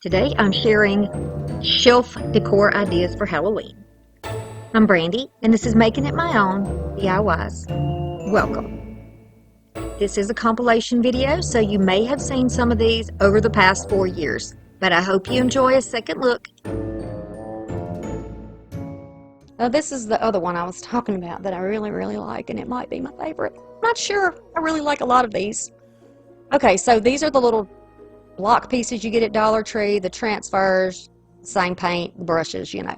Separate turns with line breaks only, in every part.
Today I'm sharing shelf decor ideas for Halloween. I'm Brandy, and this is Making It My Own DIYs. Welcome. This is a compilation video, so you may have seen some of these over the past 4 years, but I hope you enjoy a second look. Now, this is the other one I was talking about that I really like, and it might be my favorite. Not sure. I really like a lot of these. Okay, so these are the little block pieces you get at Dollar Tree, the transfers, same paint, brushes, you know.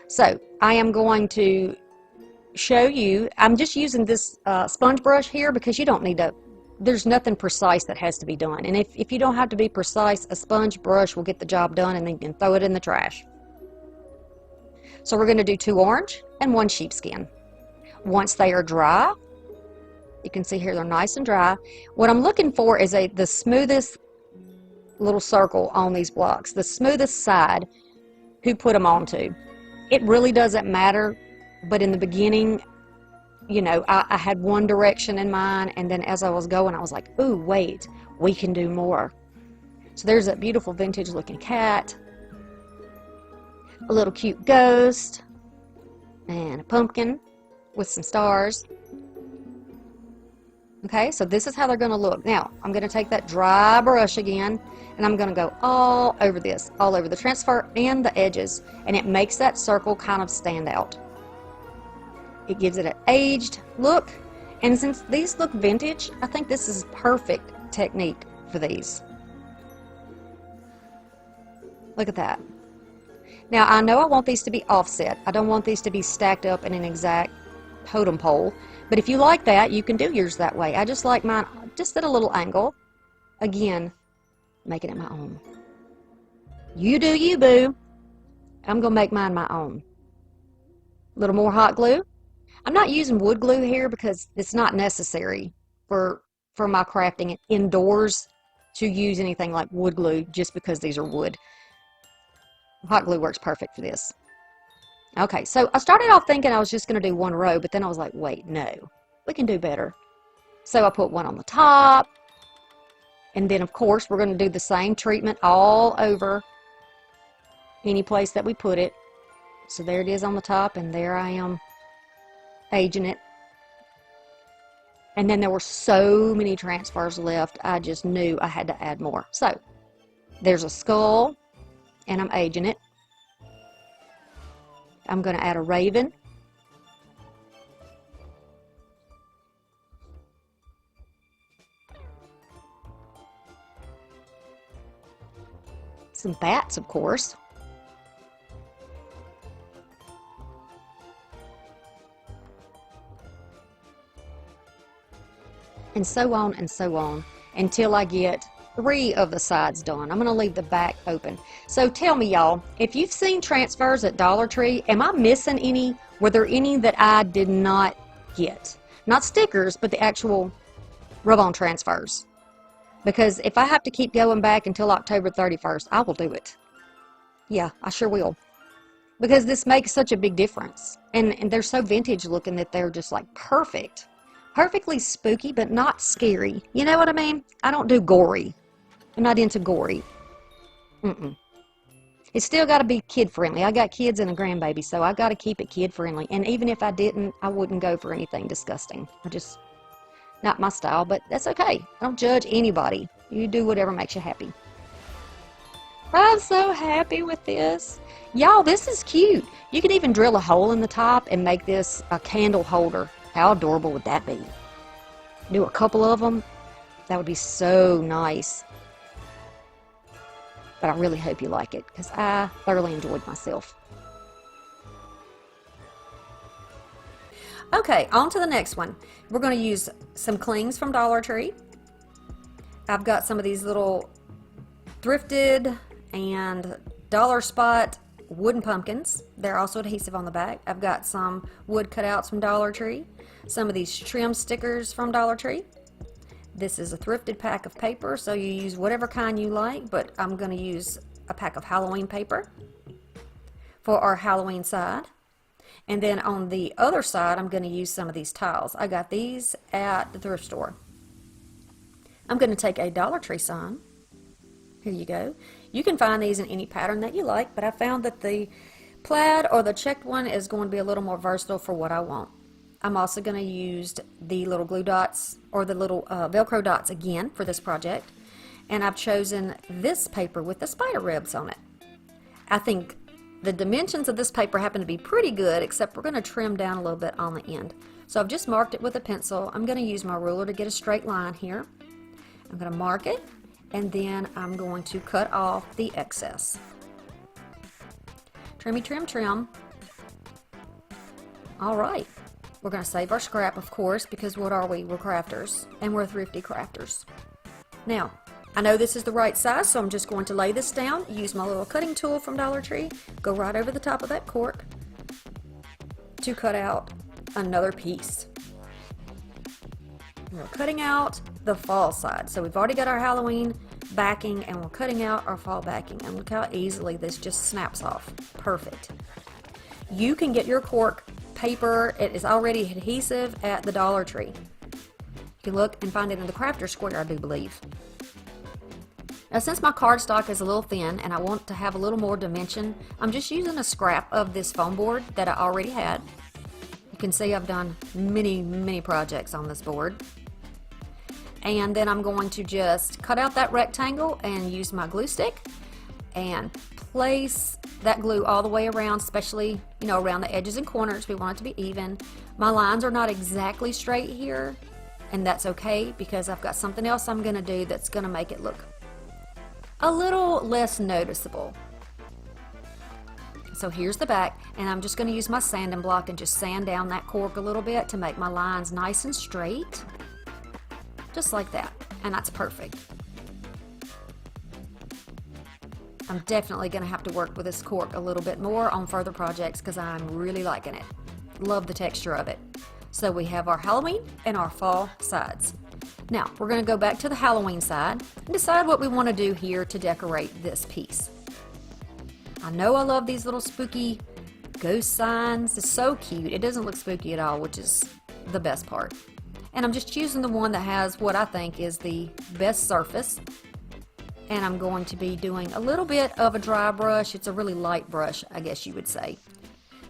So I am going to show you, I'm just using this sponge brush here because you don't need to, there's nothing precise that has to be done. And if you don't have to be precise, a sponge brush will get the job done, and then you can throw it in the trash. So we're going to do 2 orange and 1 sheepskin. Once they are dry, you can see here they're nice and dry. What I'm looking for is the smoothest little circle on these blocks, the smoothest side who put them onto. It really doesn't matter, but in the beginning, you know, I had one direction in mind, and then as I was going, I was like, ooh, wait, we can do more. So there's that beautiful vintage looking cat, a little cute ghost, and a pumpkin with some stars. Okay, so this is how they're going to look. Now, I'm going to take that dry brush again, and I'm going to go all over this, all over the transfer and the edges, and it makes that circle kind of stand out. It gives it an aged look, and since these look vintage, I think this is perfect technique for these. Look at that. Now, I know I want these to be offset. I don't want these to be stacked up in an exact totem pole. But if you like that, you can do yours that way. I just like mine just at a little angle. Again, making it my own. You do you, boo. I'm going to make mine my own. A little more hot glue. I'm not using wood glue here because it's not necessary for my crafting indoors to use anything like wood glue just because these are wood. Hot glue works perfect for this. Okay, so I started off thinking I was just going to do 1 row, but then I was like, wait, no, we can do better. So I put 1 on the top, and then of course we're going to do the same treatment all over any place that we put it. So there it is on the top, and there I am aging it. And then there were so many transfers left, I just knew I had to add more. So there's a skull, and I'm aging it. I'm going to add a raven. Some bats, of course. And so on until I get 3 of the sides done. I'm going to leave the back open. So tell me, y'all, if you've seen transfers at Dollar Tree, am I missing any? Were there any that I did not get? Not stickers, but the actual rub-on transfers. Because if I have to keep going back until October 31st, I will do it. Yeah, I sure will. Because this makes such a big difference. And they're so vintage looking that they're just like perfect. Perfectly spooky, but not scary. You know what I mean? I don't do gory. I'm not into gory. It's still got to be kid-friendly. I got kids and a grandbaby, so I got to keep it kid-friendly. And even if I didn't, I wouldn't go for anything disgusting. Not my style, but that's okay. I don't judge anybody. You do whatever makes you happy. I'm so happy with this. Y'all, this is cute. You can even drill a hole in the top and make this a candle holder. How adorable would that be? Do a couple of them. That would be so nice. But I really hope you like it because I thoroughly enjoyed myself. Okay, on to the next one. We're going to use some clings from Dollar Tree. I've got some of these little thrifted and dollar spot wooden pumpkins. They're also adhesive on the back. I've got some wood cutouts from Dollar Tree. Some of these trim stickers from Dollar Tree. This is a thrifted pack of paper, so you use whatever kind you like, but I'm going to use a pack of Halloween paper for our Halloween side. And then on the other side, I'm going to use some of these tiles. I got these at the thrift store. I'm going to take a Dollar Tree sign. Here you go. You can find these in any pattern that you like, but I found that the plaid or the checked one is going to be a little more versatile for what I want. I'm also going to use the little glue dots or the little Velcro dots again for this project. And I've chosen this paper with the spider ribs on it. I think the dimensions of this paper happen to be pretty good, except we're going to trim down a little bit on the end. So I've just marked it with a pencil. I'm going to use my ruler to get a straight line here. I'm going to mark it, and then I'm going to cut off the excess. Trimmy, trim, trim. All right. We're going to save our scrap, of course, because what are we? We're crafters, and we're thrifty crafters. Now, I know this is the right size, so I'm just going to lay this down, use my little cutting tool from Dollar Tree, go right over the top of that cork to cut out another piece. And we're cutting out the fall side. So we've already got our Halloween backing, and we're cutting out our fall backing. And look how easily this just snaps off. Perfect. You can get your cork paper, it is already adhesive at the Dollar Tree. You can look and find it in the Crafter Square, I do believe. Now, since my cardstock is a little thin and I want to have a little more dimension, I'm just using a scrap of this foam board that I already had. You can see I've done many projects on this board. And then I'm going to just cut out that rectangle and use my glue stick and place that glue all the way around, especially, you know, around the edges and corners. We want it to be even. My lines are not exactly straight here, and that's okay because I've got something else I'm going to do that's going to make it look a little less noticeable. So here's the back, and I'm just going to use my sanding block and just sand down that cork a little bit to make my lines nice and straight, just like that, and that's perfect. I'm definitely going to have to work with this cork a little bit more on further projects because I'm really liking it. Love the texture of it. So we have our Halloween and our fall sides. Now, we're going to go back to the Halloween side and decide what we want to do here to decorate this piece. I know I love these little spooky ghost signs. It's so cute. It doesn't look spooky at all, which is the best part. And I'm just choosing the one that has what I think is the best surface. And I'm going to be doing a little bit of a dry brush. It's a really light brush, I guess you would say.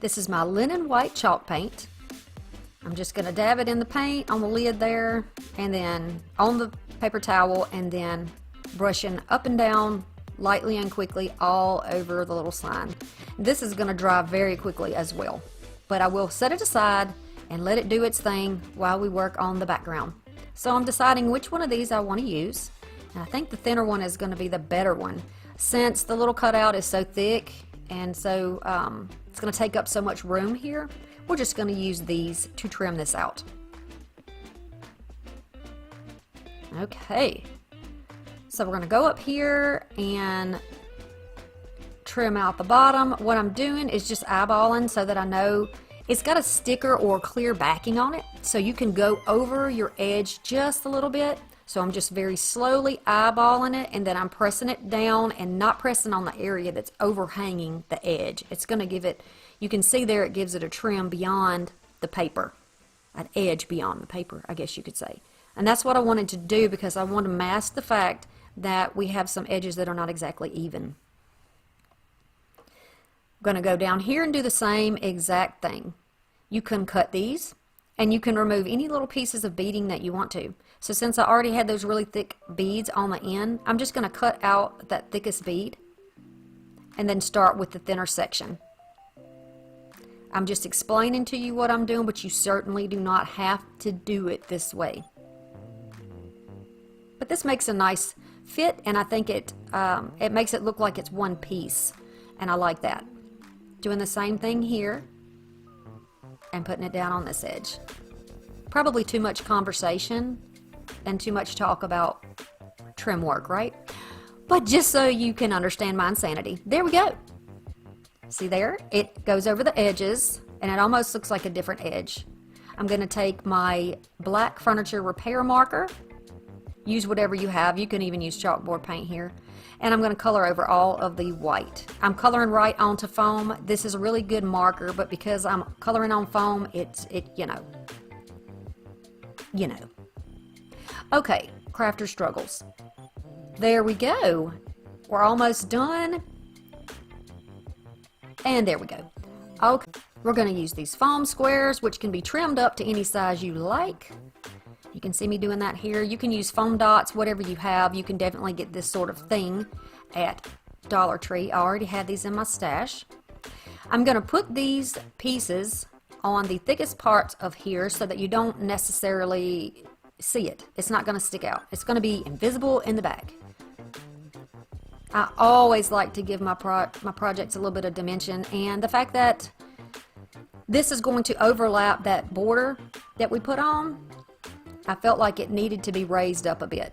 This is my linen white chalk paint. I'm just going to dab it in the paint on the lid there, and then on the paper towel, and then brushing up and down lightly and quickly all over the little sign. This is going to dry very quickly as well, but I will set it aside and let it do its thing while we work on the background. So I'm deciding which one of these I want to use, and I think the thinner one is going to be the better one since the little cutout is so thick, and so it's going to take up so much room here. We're just going to use these to trim this out. Okay, so we're going to go up here and trim out the bottom. What I'm doing is just eyeballing so that I know it's got a sticker or clear backing on it, so you can go over your edge just a little bit. So I'm just very slowly eyeballing it, and then I'm pressing it down and not pressing on the area that's overhanging the edge. It's going to give it, you can see there, it gives it a trim beyond the paper, an edge beyond the paper, I guess you could say. And that's what I wanted to do because I want to mask the fact that we have some edges that are not exactly even. I'm going to go down here and do the same exact thing. You can cut these, and you can remove any little pieces of beading that you want to. So since I already had those really thick beads on the end, I'm just going to cut out that thickest bead and then start with the thinner section. I'm just explaining to you what I'm doing, but you certainly do not have to do it this way. But this makes a nice fit, and I think it makes it look like it's one piece, and I like that. Doing the same thing here and putting it down on this edge. Probably too much conversation and too much talk about trim work, right? But just so you can understand my insanity. There we go. See there? It goes over the edges, and it almost looks like a different edge. I'm going to take my black furniture repair marker. Use whatever you have. You can even use chalkboard paint here. And I'm going to color over all of the white. I'm coloring right onto foam. This is a really good marker, but because I'm coloring on foam, you know. Okay, crafter struggles. There we go. We're almost done. And there we go. Okay, we're going to use these foam squares, which can be trimmed up to any size you like. You can see me doing that here. You can use foam dots, whatever you have. You can definitely get this sort of thing at Dollar Tree. I already had these in my stash. I'm going to put these pieces on the thickest parts of here so that you don't necessarily see it. It's not going to stick out. It's going to be invisible in the back. I always like to give my projects a little bit of dimension, and the fact that this is going to overlap that border that we put on, I felt like it needed to be raised up a bit.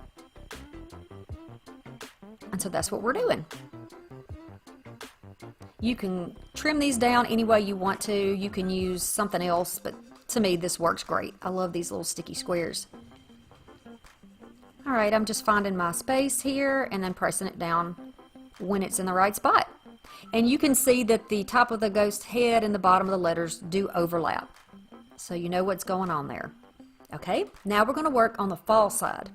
And so that's what we're doing. You can trim these down any way you want to. You can use something else, but to me this works great. I love these little sticky squares. Alright, I'm just finding my space here and then pressing it down when it's in the right spot. And you can see that the top of the ghost head and the bottom of the letters do overlap. So you know what's going on there. Okay, now we're going to work on the fall side.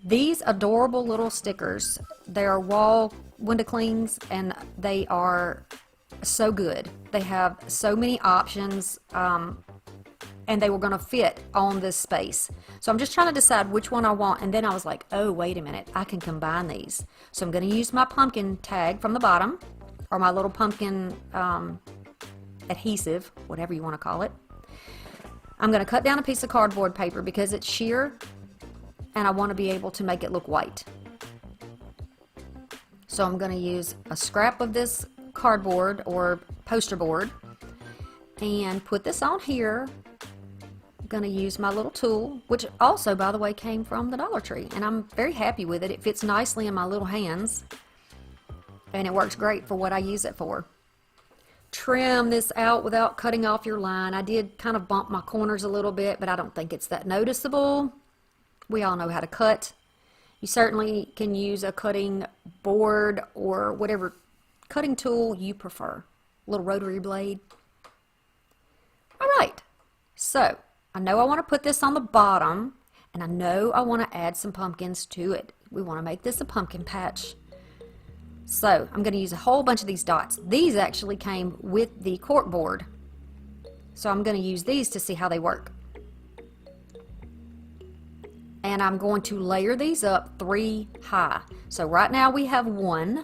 These adorable little stickers, they are wall window clings and they are so good. They have so many options and they were going to fit on this space. So I'm just trying to decide which one I want, and then I was like, oh wait a minute, I can combine these. So I'm going to use my pumpkin tag from the bottom, or my little pumpkin adhesive, whatever you want to call it. I'm going to cut down a piece of cardboard paper because it's sheer and I want to be able to make it look white. So I'm going to use a scrap of this cardboard or poster board and put this on here. I'm going to use my little tool, which also, by the way, came from the Dollar Tree, and I'm very happy with it. It fits nicely in my little hands and it works great for what I use it for. Trim this out without cutting off your line. I did kind of bump my corners a little bit, but I don't think it's that noticeable. We all know how to cut. You certainly can use a cutting board or whatever cutting tool you prefer. A little rotary blade. Alright, so I know I want to put this on the bottom, and I know I want to add some pumpkins to it. We want to make this a pumpkin patch. So I'm going to use a whole bunch of these dots. These actually came with the cork board. So I'm going to use these to see how they work. And I'm going to layer these up 3 high. So right now we have 1.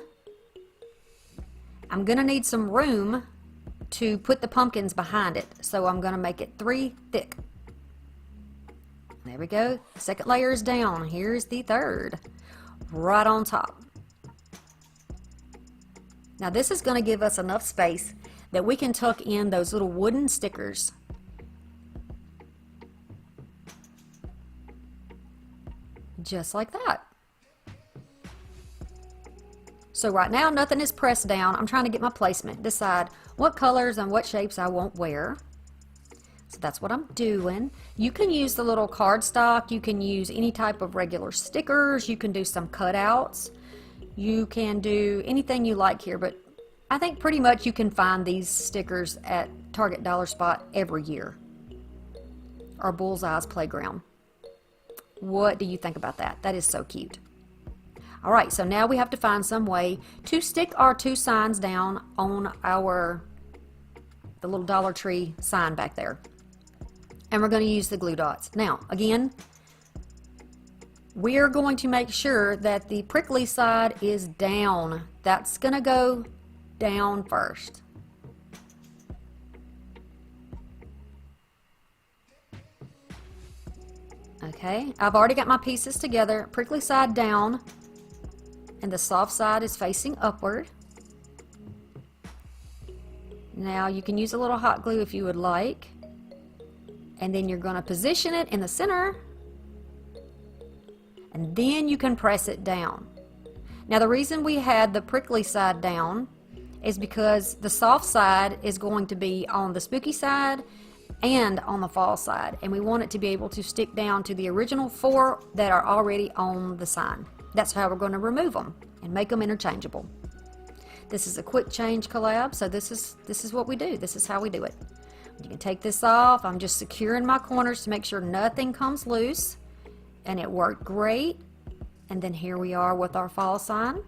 I'm going to need some room to put the pumpkins behind it. So I'm going to make it 3 thick. There we go. The second layer is down. Here's the third. Right on top. Now this is going to give us enough space that we can tuck in those little wooden stickers. Just like that. So right now nothing is pressed down. I'm trying to get my placement, decide what colors and what shapes I won't wear. So that's what I'm doing. You can use the little cardstock, you can use any type of regular stickers, you can do some cutouts, you can do anything you like here, but I think pretty much you can find these stickers at Target Dollar Spot every year, or Bullseye's Playground. What do you think about that? That is so cute. Alright, so now we have to find some way to stick our 2 signs down on the little Dollar Tree sign back there. And we're going to use the glue dots. Now, again, we're going to make sure that the prickly side is down. That's going to go down first. Okay, I've already got my pieces together. Prickly side down, and the soft side is facing upward. Now you can use a little hot glue if you would like, and then you're going to position it in the center, and then you can press it down. Now the reason we had the prickly side down is because the soft side is going to be on the spooky side and on the fall side, and we want it to be able to stick down to the original 4 that are already on the sign. That's how we're going to remove them and make them interchangeable. This is a quick change collab, so this is what we do. This is how we do it. You can take this off. I'm just securing my corners to make sure nothing comes loose, and it worked great. And then here we are with our fall sign.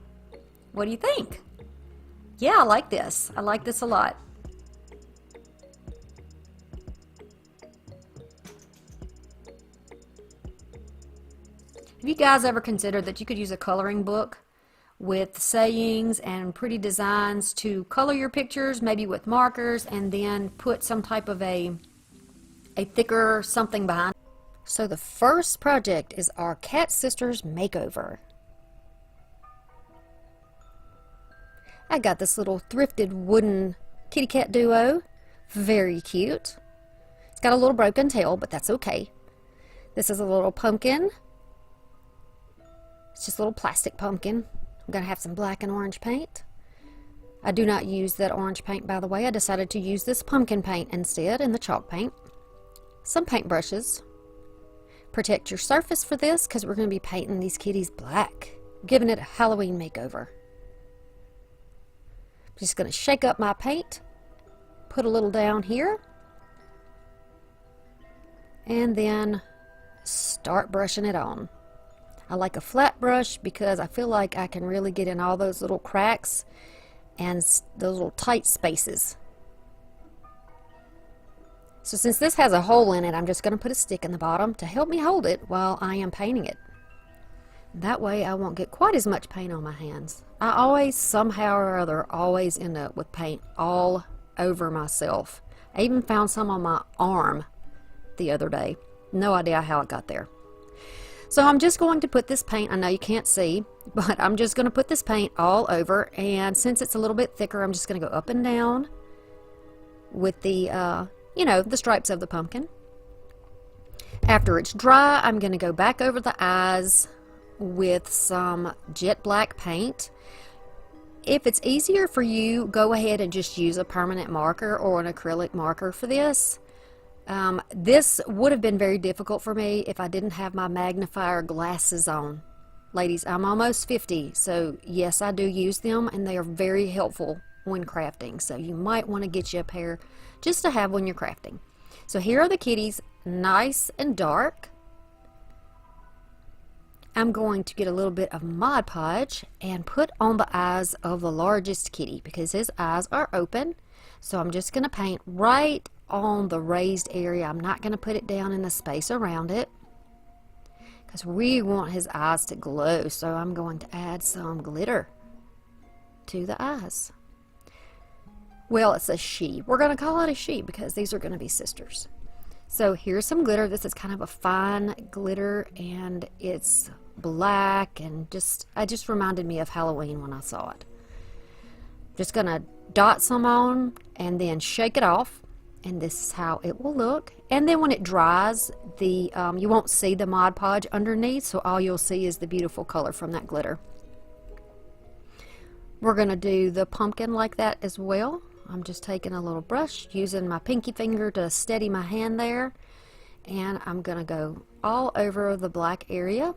What do you think? Yeah, I like this. I like this a lot. Have you guys ever considered that you could use a coloring book with sayings and pretty designs to color your pictures, maybe with markers, and then put some type of a thicker something behind? So the first project is our Cat Sisters makeover. I got this little thrifted wooden kitty cat duo. Very cute. It's got a little broken tail, but that's okay. This is a little pumpkin. It's just a little plastic pumpkin. I'm going to have some black and orange paint. I do not use that orange paint, by the way. I decided to use this pumpkin paint instead, and the chalk paint. Some paint brushes. Protect your surface for this because we're going to be painting these kitties black, giving it a Halloween makeover. I'm just going to shake up my paint, put a little down here, and then start brushing it on. I like a flat brush because I feel like I can really get in all those little cracks and those little tight spaces. So since this has a hole in it, I'm just going to put a stick in the bottom to help me hold it while I am painting it. That way I won't get quite as much paint on my hands. I always, somehow or other, always end up with paint all over myself. I even found some on my arm the other day. No idea how it got there. So I'm just going to put this paint, I know you can't see, but I'm just going to put this paint all over, and since it's a little bit thicker, I'm just going to go up and down with the you know, the stripes of the pumpkin. After it's dry, I'm going to go back over the eyes with some jet black paint. If it's easier for you, go ahead and just use a permanent marker or an acrylic marker for this. This would have been very difficult for me if I didn't have my magnifier glasses on. Ladies, I'm almost 50, so yes, I do use them, and they are very helpful when crafting. So you might want to get you a pair just to have when you're crafting. So here are the kitties, nice and dark. I'm going to get a little bit of Mod Podge and put on the eyes of the largest kitty because his eyes are open. So I'm just going to paint right on the raised area. I'm not going to put it down in the space around it because we want his eyes to glow. So I'm going to add some glitter to the eyes. Well, it's a she. We're going to call it a she because these are going to be sisters. So here's some glitter. This is kind of a fine glitter, and it's black, and it just reminded me of Halloween when I saw it. Just going to dot some on and then shake it off, and this is how it will look. And then when it dries, you won't see the Mod Podge underneath, so all you'll see is the beautiful color from that glitter. We're going to do the pumpkin like that as well. I'm just taking a little brush, using my pinky finger to steady my hand there, and I'm going to go all over the black area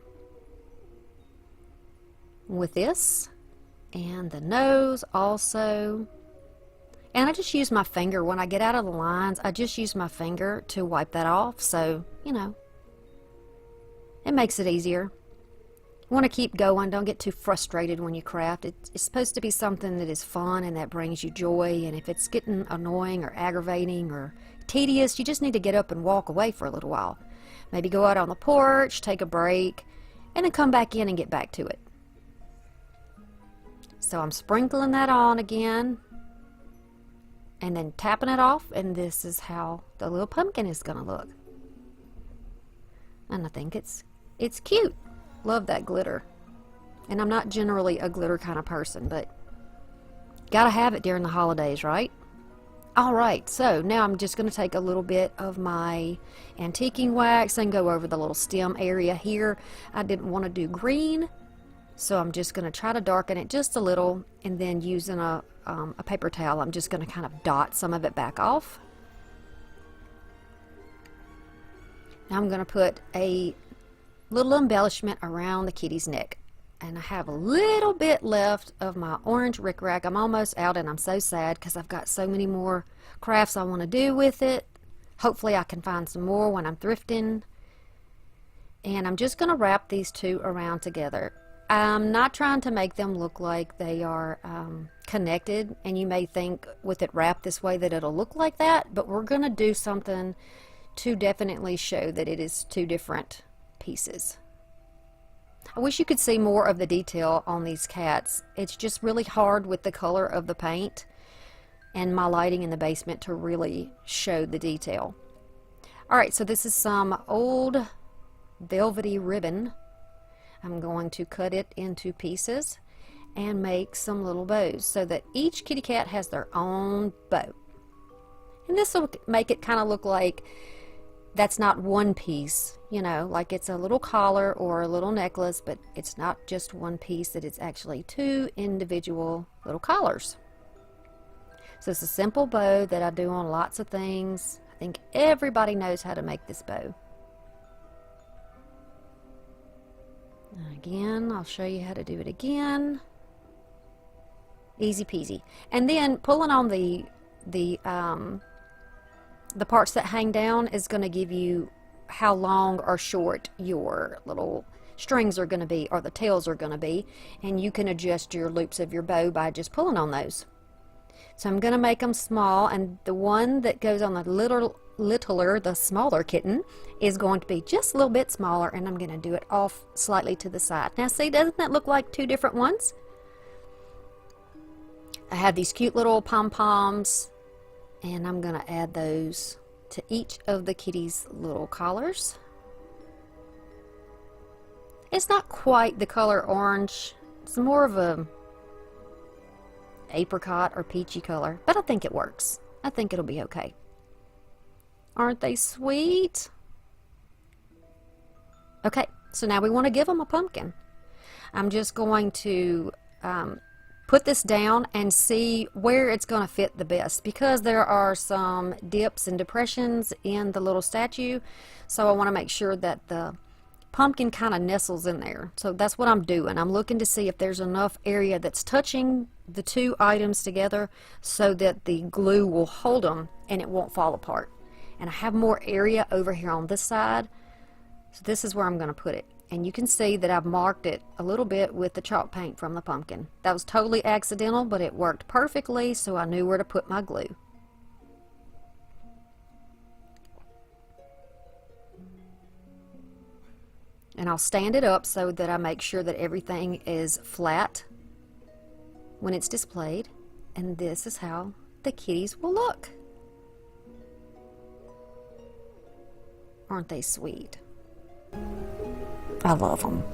with this, and the nose also. And I just use my finger. When I get out of the lines, I just use my finger to wipe that off, so, you know, it makes it easier. You want to keep going. Don't get too frustrated when you craft. It's supposed to be something that is fun and that brings you joy, and if it's getting annoying or aggravating or tedious, you just need to get up and walk away for a little while. Maybe go out on the porch, take a break, and then come back in and get back to it. So I'm sprinkling that on again and then tapping it off, and this is how the little pumpkin is going to look. And I think it's cute. Love that glitter. And I'm not generally a glitter kind of person, but gotta have it during the holidays, right? Alright, so now I'm just going to take a little bit of my antiquing wax and go over the little stem area here. I didn't want to do green, so I'm just going to try to darken it just a little, and then using a paper towel, I'm just going to kind of dot some of it back off. Now I'm going to put a little embellishment around the kitty's neck, and I have a little bit left of my orange rickrack. I'm almost out, and I'm so sad because I've got so many more crafts I want to do with it. Hopefully I can find some more when I'm thrifting. And I'm just going to wrap these two around together. I'm not trying to make them look like they are connected, and you may think with it wrapped this way that it'll look like that, but we're going to do something to definitely show that it is two different pieces. I wish you could see more of the detail on these cats. It's just really hard with the color of the paint and my lighting in the basement to really show the detail. Alright, so this is some old velvety ribbon. I'm going to cut it into pieces and make some little bows so that each kitty cat has their own bow. And this will make it kind of look like that's not one piece, you know, like it's a little collar or a little necklace, but it's not just one piece, that it's actually two individual little collars. So it's a simple bow that I do on lots of things. I think everybody knows how to make this bow. Again, I'll show you how to do it again. Easy peasy. And then pulling on the parts that hang down is going to give you how long or short your little strings are going to be, or the tails are going to be, and you can adjust your loops of your bow by just pulling on those. So I'm going to make them small, and the one that goes on the littler, the smaller kitten, is going to be just a little bit smaller, and I'm going to do it off slightly to the side. Now see, doesn't that look like two different ones? I have these cute little pom-poms, and I'm going to add those to each of the kitty's little collars. It's not quite the color orange. It's more of a apricot or peachy color, but I think it works. I think it'll be okay. Aren't they sweet? Okay, so now we want to give them a pumpkin. I'm just going to put this down and see where it's going to fit the best, because there are some dips and depressions in the little statue, so I want to make sure that the pumpkin kind of nestles in there. So that's what I'm doing. I'm looking to see if there's enough area that's touching the two items together so that the glue will hold them and it won't fall apart. And I have more area over here on this side, so this is where I'm going to put it. And you can see that I've marked it a little bit with the chalk paint from the pumpkin. That was totally accidental, but it worked perfectly, so I knew where to put my glue. And I'll stand it up so that I make sure that everything is flat when it's displayed. And this is how the kitties will look. Aren't they sweet? I love them.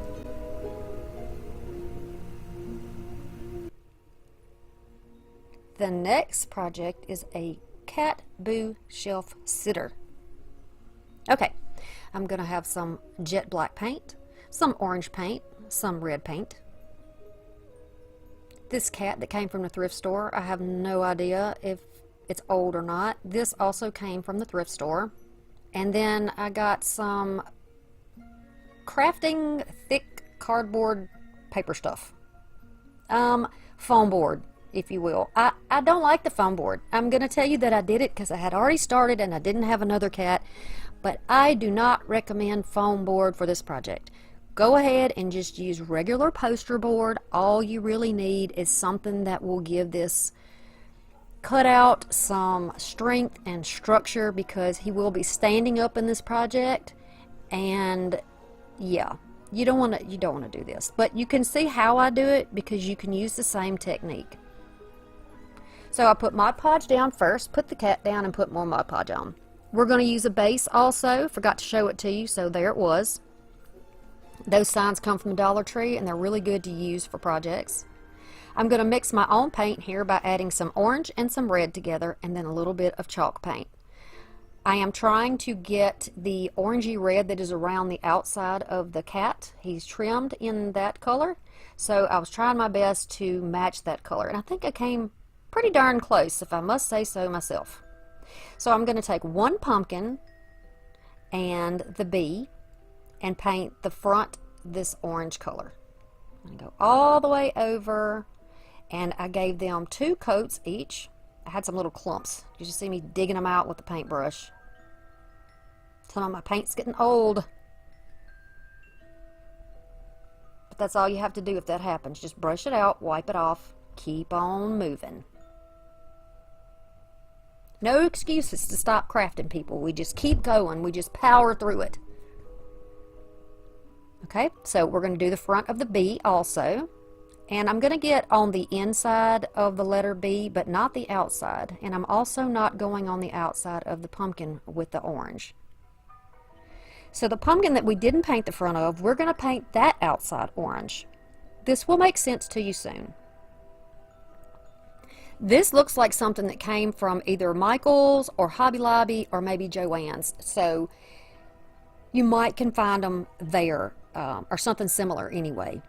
The next project is a cat boo shelf sitter. Okay, I'm going to have some jet black paint, some orange paint, some red paint. This cat that came from the thrift store, I have no idea if it's old or not. This also came from the thrift store. And then I got some crafting thick cardboard paper stuff. Foam board, if you will. I don't like the foam board. I'm going to tell you that I did it because I had already started and I didn't have another cat. But I do not recommend foam board for this project. Go ahead and just use regular poster board. All you really need is something that will give this cutout some strength and structure, because he will be standing up in this project. And yeah, you don't want to do this, but you can see how I do it because you can use the same technique. So I put Mod Podge down first, put the cat down, and put more Mod Podge on. We're going to use a base also. Forgot to show it to you, so there it was. Those signs come from the Dollar Tree, and they're really good to use for projects. I'm going to mix my own paint here by adding some orange and some red together, and then a little bit of chalk paint. I am trying to get the orangey red that is around the outside of the cat. He's trimmed in that color, so I was trying my best to match that color, and I think I came pretty darn close, if I must say so myself. So I'm going to take one pumpkin and the bee and paint the front this orange color. I'm going to go all the way over, and I gave them 2 coats each. I had some little clumps. You just see me digging them out with the paintbrush. Some of my paint's getting old. That's all you have to do if that happens. Just brush it out, wipe it off, keep on moving. No excuses to stop crafting, people. We just keep going. We just power through it. Okay, so we're going to do the front of the B also. And I'm going to get on the inside of the letter B, but not the outside. And I'm also not going on the outside of the pumpkin with the orange. So the pumpkin that we didn't paint the front of, we're going to paint that outside orange. This will make sense to you soon. This looks like something that came from either Michael's or Hobby Lobby or maybe Joann's. So you might can find them there or something similar anyway.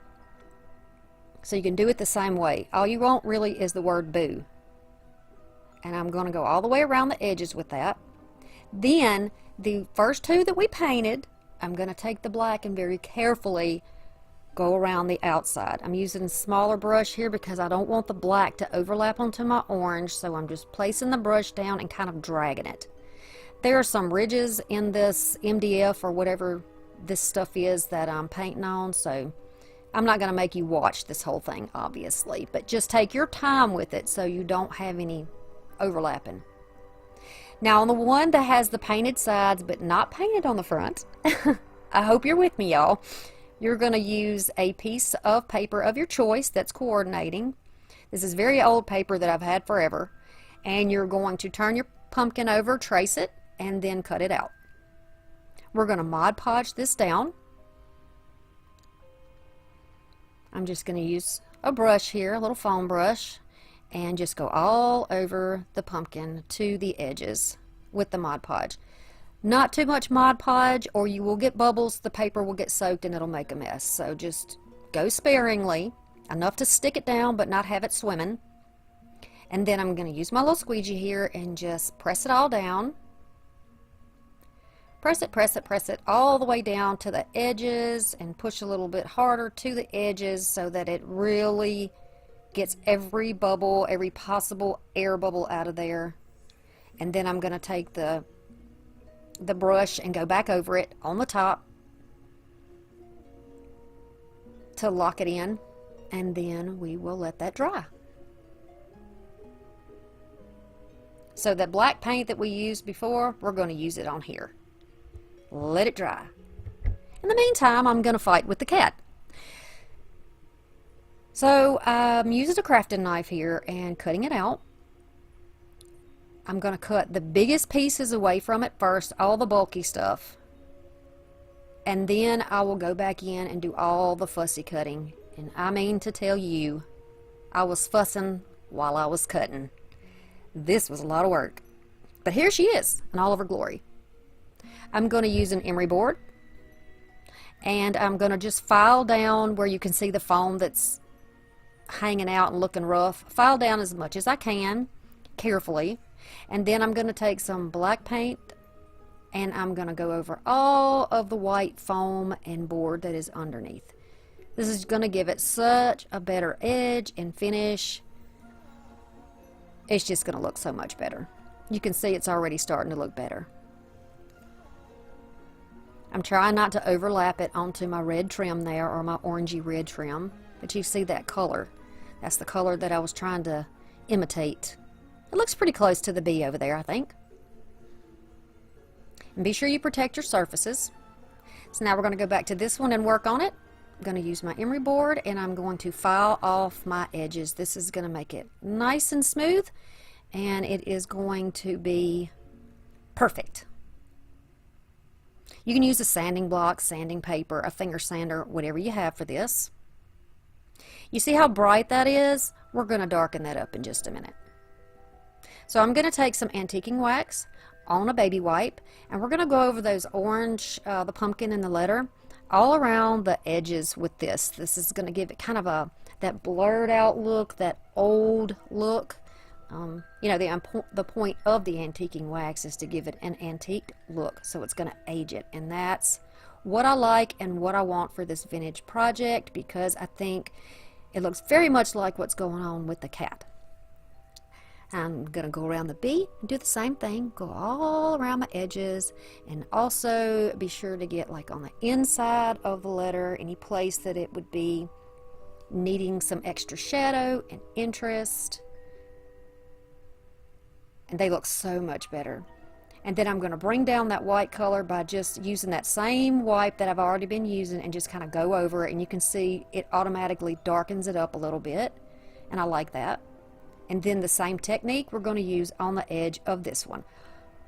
So you can do it the same way. All you want really is the word boo. And I'm going to go all the way around the edges with that. Then the first two that we painted, I'm going to take the black and very carefully go around the outside. I'm using a smaller brush here because I don't want the black to overlap onto my orange, so I'm just placing the brush down and kind of dragging it. There are some ridges in this MDF or whatever this stuff is that I'm painting on, so I'm not going to make you watch this whole thing, obviously, but just take your time with it so you don't have any overlapping. Now on the one that has the painted sides but not painted on the front, I hope you're with me, y'all. You're going to use a piece of paper of your choice that's coordinating. This is very old paper that I've had forever. And you're going to turn your pumpkin over, trace it, and then cut it out. We're going to Mod Podge this down. I'm just going to use a brush here, a little foam brush, and just go all over the pumpkin to the edges with the Mod Podge. Not too much Mod Podge or you will get bubbles, the paper will get soaked and it'll make a mess. So just go sparingly, enough to stick it down but not have it swimming. And then I'm going to use my little squeegee here and just press it all down. Press it, press it, press it all the way down to the edges and push a little bit harder to the edges so that it really gets every bubble, every possible air bubble out of there. And then I'm going to take the brush and go back over it on the top to lock it in, and then we will let that dry. So the black paint that we used before, we're going to use it on here. Let it dry. In the meantime, I'm going to fight with the cat. So I'm using a crafting knife here and cutting it out. I'm going to cut the biggest pieces away from it first, all the bulky stuff. And then I will go back in and do all the fussy cutting. And I mean to tell you, I was fussing while I was cutting. This was a lot of work. But here she is in all of her glory. I'm going to use an emery board. And I'm going to just file down where you can see the foam that's hanging out and looking rough. File down as much as I can, carefully. And then I'm going to take some black paint and I'm going to go over all of the white foam and board that is underneath. This is going to give it such a better edge and finish. It's just going to look so much better. You can see it's already starting to look better. I'm trying not to overlap it onto my red trim there, or my orangey red trim, but you see that color. That's the color that I was trying to imitate. It looks pretty close to the bee over there, I think. And be sure you protect your surfaces. So now we're going to go back to this one and work on it. I'm going to use my emery board and I'm going to file off my edges. This is going to make it nice and smooth, and it is going to be perfect. You can use a sanding block, sanding paper, a finger sander, whatever you have for this. You see how bright that is? We're going to darken that up in just a minute. So I'm going to take some antiquing wax on a baby wipe, and we're going to go over those orange, the pumpkin and the letter, all around the edges with this. This is going to give it kind of that blurred out look, that old look. You know, the point of the antiquing wax is to give it an antique look, so it's going to age it, and that's what I like and what I want for this vintage project, because I think it looks very much like what's going on with the cat. I'm going to go around the B and do the same thing, go all around my edges, and also be sure to get like on the inside of the letter, any place that it would be needing some extra shadow and interest. And they look so much better. And then I'm going to bring down that white color by just using that same wipe that I've already been using and just kind of go over it, and you can see it automatically darkens it up a little bit, and I like that. And then the same technique we're going to use on the edge of this one.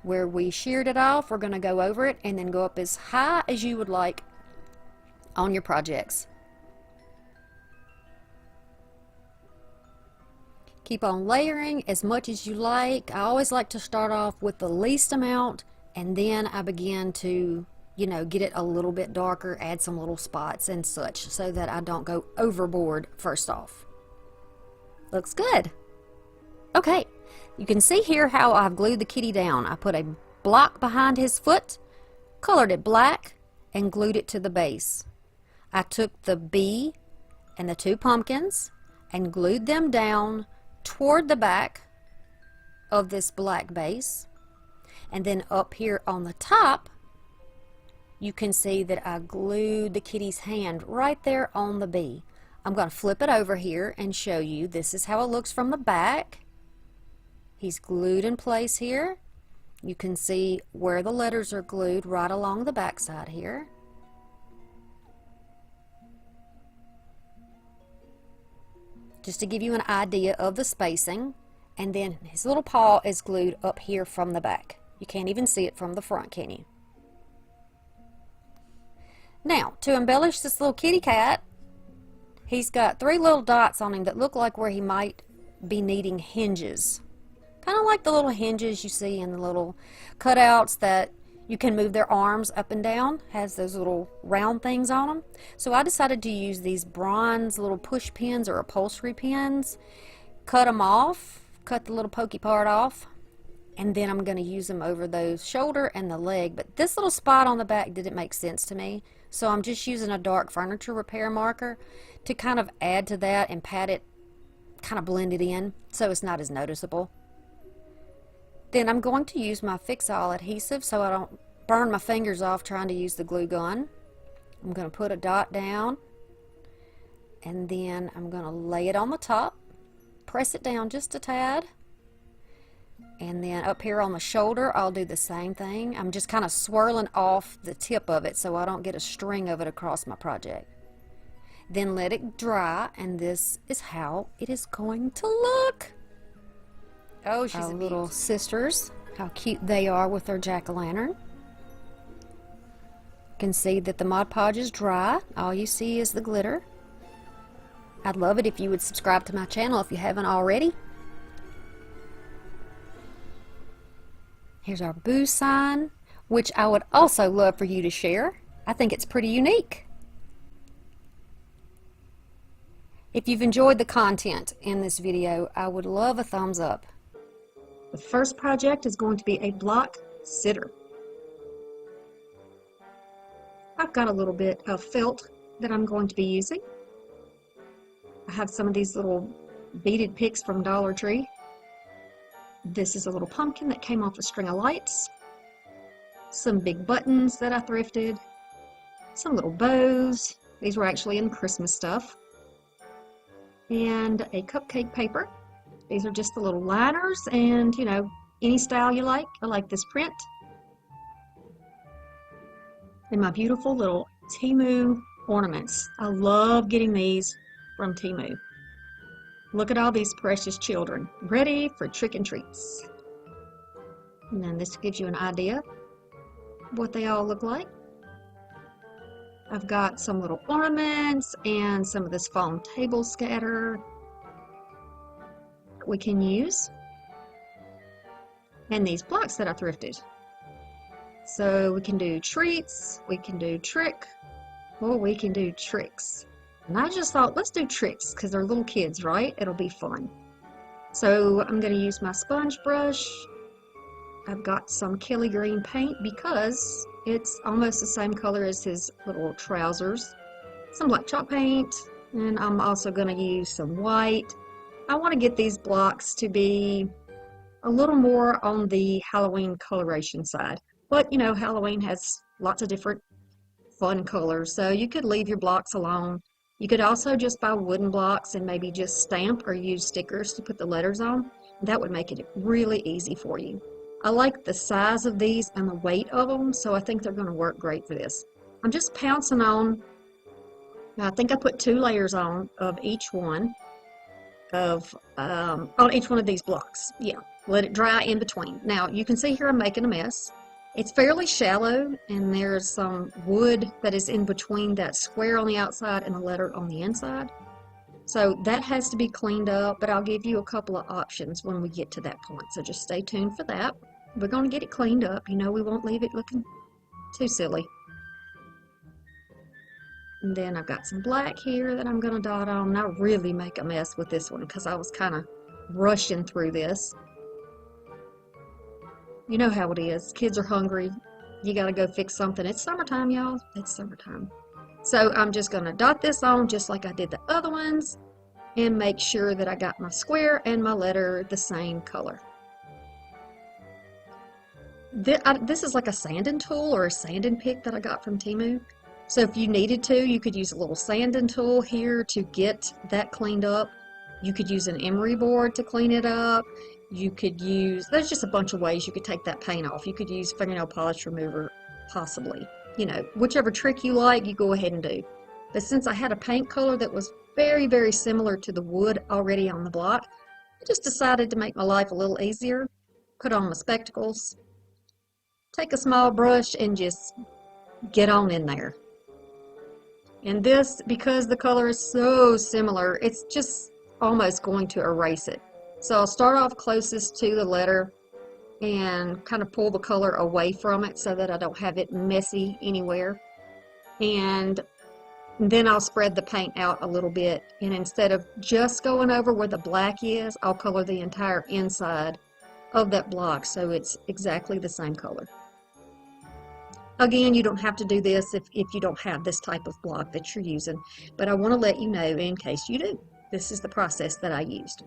Where we sheared it off, we're going to go over it and then go up as high as you would like on your projects. Keep on layering as much as you like. I always like to start off with the least amount, and then I begin to, you know, get it a little bit darker, add some little spots and such, so that I don't go overboard first off. Looks good. Okay, you can see here how I've glued the kitty down. I put a block behind his foot, colored it black, and glued it to the base. I took the bee and the two pumpkins and glued them down toward the back of this black base. And then up here on the top, you can see that I glued the kitty's hand right there on the bee. I'm going to flip it over here and show you. This is how it looks from the back. He's glued in place here. You can see where the letters are glued right along the back side here. Just to give you an idea of the spacing. And then his little paw is glued up here from the back. You can't even see it from the front, can you? Now, to embellish this little kitty cat, he's got 3 little dots on him that look like where he might be needing hinges. Kind of like the little hinges you see in the little cutouts that you can move their arms up and down. Has those little round things on them. So I decided to use these bronze little push pins or upholstery pins. Cut them off, cut the little pokey part off, and then I'm going to use them over those shoulder and the leg. But this little spot on the back didn't make sense to me, so I'm just using a dark furniture repair marker to kind of add to that and pat it, kind of blend it in so it's not as noticeable. Then I'm going to use my Fix-All adhesive so I don't burn my fingers off trying to use the glue gun. I'm going to put a dot down, and then I'm going to lay it on the top, press it down just a tad, and then up here on the shoulder I'll do the same thing. I'm just kind of swirling off the tip of it so I don't get a string of it across my project. Then let it dry, and this is how it is going to look. Oh, she's our little sisters. How cute they are with their jack-o'-lantern. You can see that the Mod Podge is dry. All you see is the glitter. I'd love it if you would subscribe to my channel if you haven't already. Here's our boo sign, which I would also love for you to share. I think it's pretty unique. If you've enjoyed the content in this video, I would love a thumbs up. The first project is going to be a block sitter. I've got a little bit of felt that I'm going to be using. I have some of these little beaded picks from Dollar Tree. This is a little pumpkin that came off a string of lights. Some big buttons that I thrifted. Some little bows. These were actually in Christmas stuff. And a cupcake paper. These are just the little liners, and you know, any style you like. I like this print. And my beautiful little Temu ornaments. I love getting these from Temu. Look at all these precious children, ready for trick and treats. And then this gives you an idea of what they all look like. I've got some little ornaments and some of this foam table scatter we can use, and these blocks that I thrifted. So we can do treats, we can do trick, or we can do tricks. And I just thought, let's do tricks because they're little kids, right? It'll be fun. So I'm going to use my sponge brush. I've got some Kelly green paint because it's almost the same color as his little trousers. Some black chalk paint, and I'm also going to use some white. I want to get these blocks to be a little more on the Halloween coloration side. But, you know, Halloween has lots of different fun colors, so you could leave your blocks alone. You could also just buy wooden blocks and maybe just stamp or use stickers to put the letters on. That would make it really easy for you. I like the size of these and the weight of them, so I think they're going to work great for this. I'm just pouncing on, I think I put 2 layers on of each one on each one of these blocks. Yeah, let it dry in between. Now you can see here I'm making a mess. It's fairly shallow, and there's some wood that is in between that square on the outside and the letter on the inside. So that has to be cleaned up, but I'll give you a couple of options when we get to that point. So just stay tuned for that. We're going to get it cleaned up. You know, we won't leave it looking too silly. And then I've got some black here that I'm going to dot on. And I really make a mess with this one because I was kind of rushing through this. You know how it is. Kids are hungry. You got to go fix something. It's summertime, y'all. It's summertime. So I'm just going to dot this on just like I did the other ones and make sure that I got my square and my letter the same color. This is like a sanding tool or a sanding pick that I got from Temu. So if you needed to, you could use a little sanding tool here to get that cleaned up. You could use an emery board to clean it up. You could use, there's just a bunch of ways you could take that paint off. You could use fingernail polish remover, possibly. You know, whichever trick you like, you go ahead and do. But since I had a paint color that was very, very similar to the wood already on the block, I just decided to make my life a little easier. Put on my spectacles, take a small brush, and just get on in there. And this, because the color is so similar, it's just almost going to erase it. So I'll start off closest to the letter and kind of pull the color away from it so that I don't have it messy anywhere. And then I'll spread the paint out a little bit, and instead of just going over where the black is, I'll color the entire inside of that block so it's exactly the same color. Again, you don't have to do this if you don't have this type of block that you're using, but I want to let you know in case you do. This is the process that I used.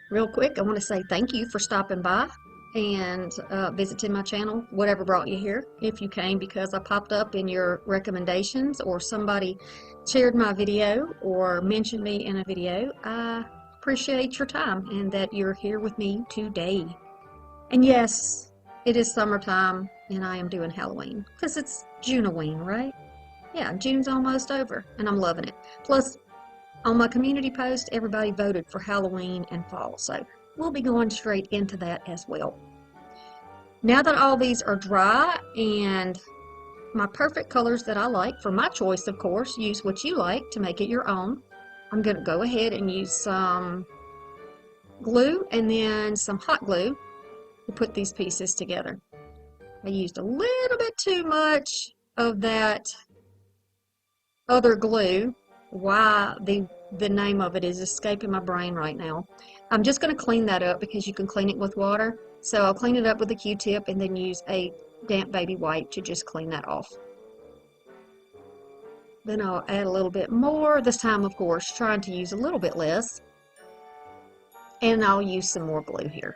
Real quick, I want to say thank you for stopping by and visiting my channel, whatever brought you here. If you came because I popped up in your recommendations or somebody shared my video or mentioned me in a video, I appreciate your time and that you're here with me today. And yes, it is summertime and I am doing Halloween because it's Juneween, right? Yeah, June's almost over and I'm loving it. Plus, on my community post, everybody voted for Halloween and fall, so we'll be going straight into that as well. Now that all these are dry and my perfect colors that I like, for my choice, of course, use what you like to make it your own. I'm going to go ahead and use some glue and then some hot glue to put these pieces together. I used a little bit too much of that other glue. Why the name of it is escaping my brain right now. I'm just going to clean that up because you can clean it with water. So I'll clean it up with a Q-tip and then use a damp baby wipe to just clean that off. Then I'll add a little bit more, this time of course trying to use a little bit less. And I'll use some more glue here.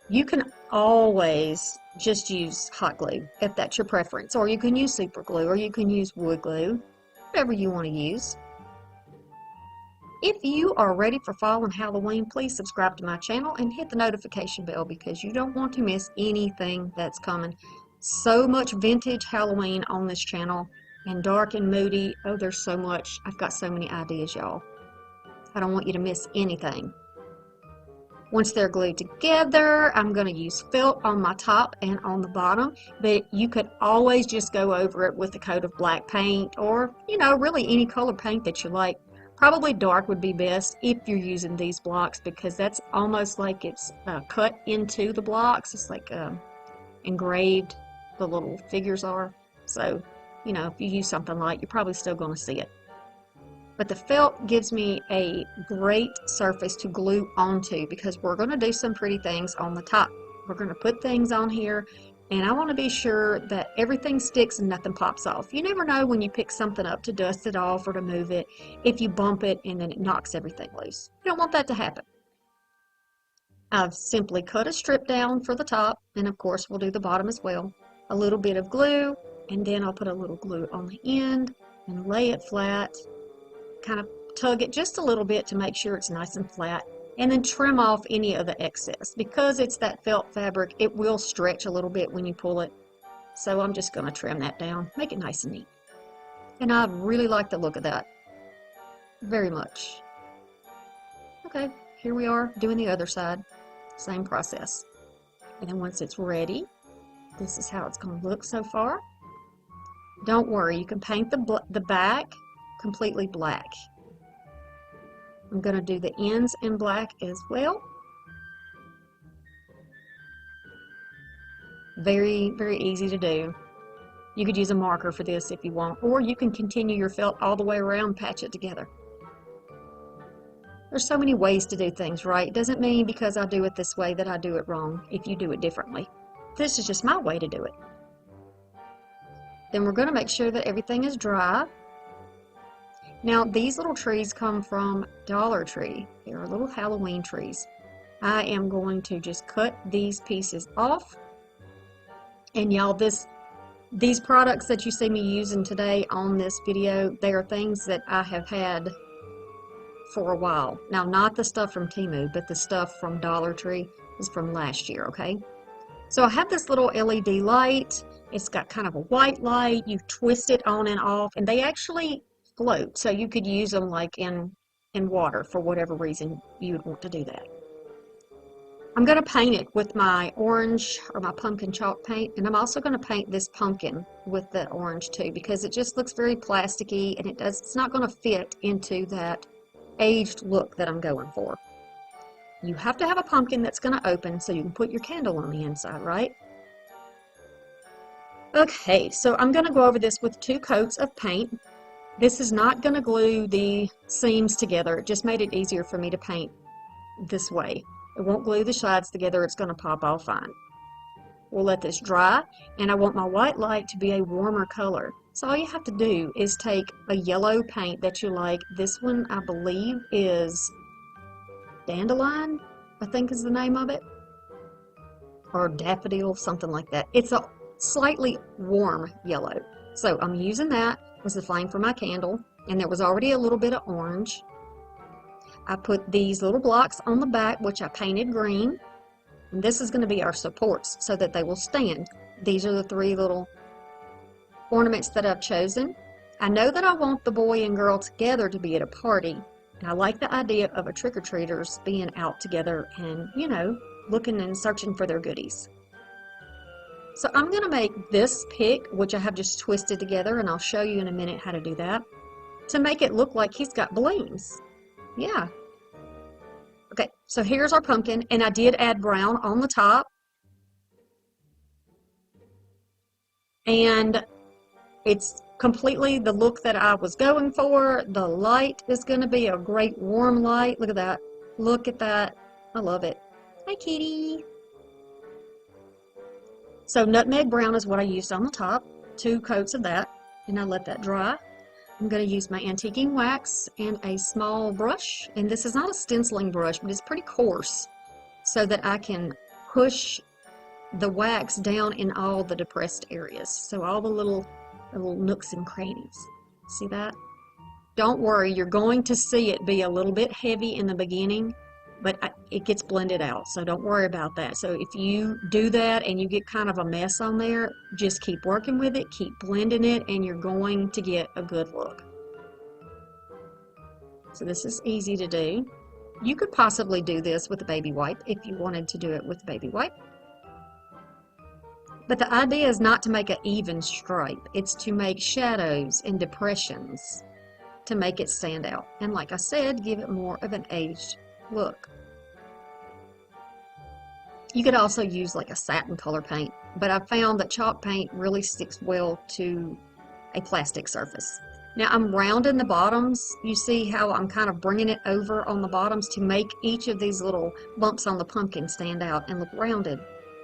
You can always just use hot glue if that's your preference, or you can use super glue, or you can use wood glue, whatever you want to use. If you are ready for fall and Halloween, please subscribe to my channel and hit the notification bell because you don't want to miss anything that's coming. So much vintage Halloween on this channel and dark and moody. Oh, there's so much. I've got so many ideas, y'all. I don't want you to miss anything. Once they're glued together, I'm going to use felt on my top and on the bottom, but you could always just go over it with a coat of black paint or, you know, really any color paint that you like. Probably dark would be best if you're using these blocks because that's almost like it's cut into the blocks. It's like engraved, the little figures are. So, you know, if you use something light, you're probably still going to see it. But the felt gives me a great surface to glue onto because we're going to do some pretty things on the top. We're going to put things on here And I want to be sure that everything sticks and nothing pops off. You never know when you pick something up to dust it off or to move it, if you bump it and then it knocks everything loose. You don't want that to happen. I've simply cut a strip down for the top, and of course we'll do the bottom as well. A little bit of glue, and then I'll put a little glue on the end and lay it flat, kind of tug it just a little bit to make sure it's nice and flat, and then trim off any of the excess. Because it's that felt fabric, it will stretch a little bit when you pull it, so I'm just going to trim that down, make it nice and neat. And I really like the look of that, very much. Okay, here we are doing the other side, same process. And then once it's ready, this is how it's going to look so far. Don't worry, you can paint the back completely black. I'm going to do the ends in black as well. Very, very easy to do. You could use a marker for this if you want, or you can continue your felt all the way around and patch it together. There's so many ways to do things, right? It doesn't mean because I do it this way that I do it wrong if you do it differently. This is just my way to do it. Then we're going to make sure that everything is dry. Now, these little trees come from Dollar Tree. They're little Halloween trees. I am going to just cut these pieces off. And y'all, these products that you see me using today on this video, they are things that I have had for a while. Now, not the stuff from Temu, but the stuff from Dollar Tree is from last year, okay? So I have this little LED light. It's got kind of a white light. You twist it on and off, and they actually float. So you could use them like in water for whatever reason you would want to do that. I'm going to paint it with my orange or my pumpkin chalk paint, and I'm also going to paint this pumpkin with the orange too, because it just looks very plasticky, and it's not going to fit into that aged look that I'm going for. You have to have a pumpkin that's going to open so you can put your candle on the inside, right? Okay, so I'm going to go over this with 2 coats of paint. This is not going to glue the seams together. It just made it easier for me to paint this way. It won't glue the sides together. It's going to pop off fine. We'll let this dry, and I want my white light to be a warmer color. So all you have to do is take a yellow paint that you like. This one, I believe, is Dandelion, I think is the name of it. Or Daffodil, something like that. It's a slightly warm yellow. So I'm using that as the flame for my candle, and there was already a little bit of orange. I put these little blocks on the back, which I painted green. And this is going to be our supports so that they will stand. These are the 3 little ornaments that I've chosen. I know that I want the boy and girl together to be at a party. And I like the idea of a trick-or-treaters being out together and, you know, looking and searching for their goodies. So I'm going to make this pick, which I have just twisted together, and I'll show you in a minute how to do that, to make it look like he's got balloons. Yeah. Okay, so here's our pumpkin, and I did add brown on the top. And it's completely the look that I was going for. The light is going to be a great warm light. Look at that. Look at that. I love it. Hi, kitty. So nutmeg brown is what I used on the top. 2 coats of that, and I let that dry. I'm going to use my antiquing wax and a small brush, and this is not a stenciling brush, but it's pretty coarse, so that I can push the wax down in all the depressed areas, so all the little nooks and crannies. See that? Don't worry, you're going to see it be a little bit heavy in the beginning, but it gets blended out, so don't worry about that. So if you do that and you get kind of a mess on there, just keep working with it, keep blending it, and you're going to get a good look. So this is easy to do. You could possibly do this with a baby wipe if you wanted to do it with a baby wipe. But the idea is not to make an even stripe. It's to make shadows and depressions to make it stand out. And like I said, give it more of an aged look. You could also use like a satin color paint, but I found that chalk paint really sticks well to a plastic surface. Now I'm rounding the bottoms. You see how I'm kind of bringing it over on the bottoms to make each of these little bumps on the pumpkin stand out and look rounded.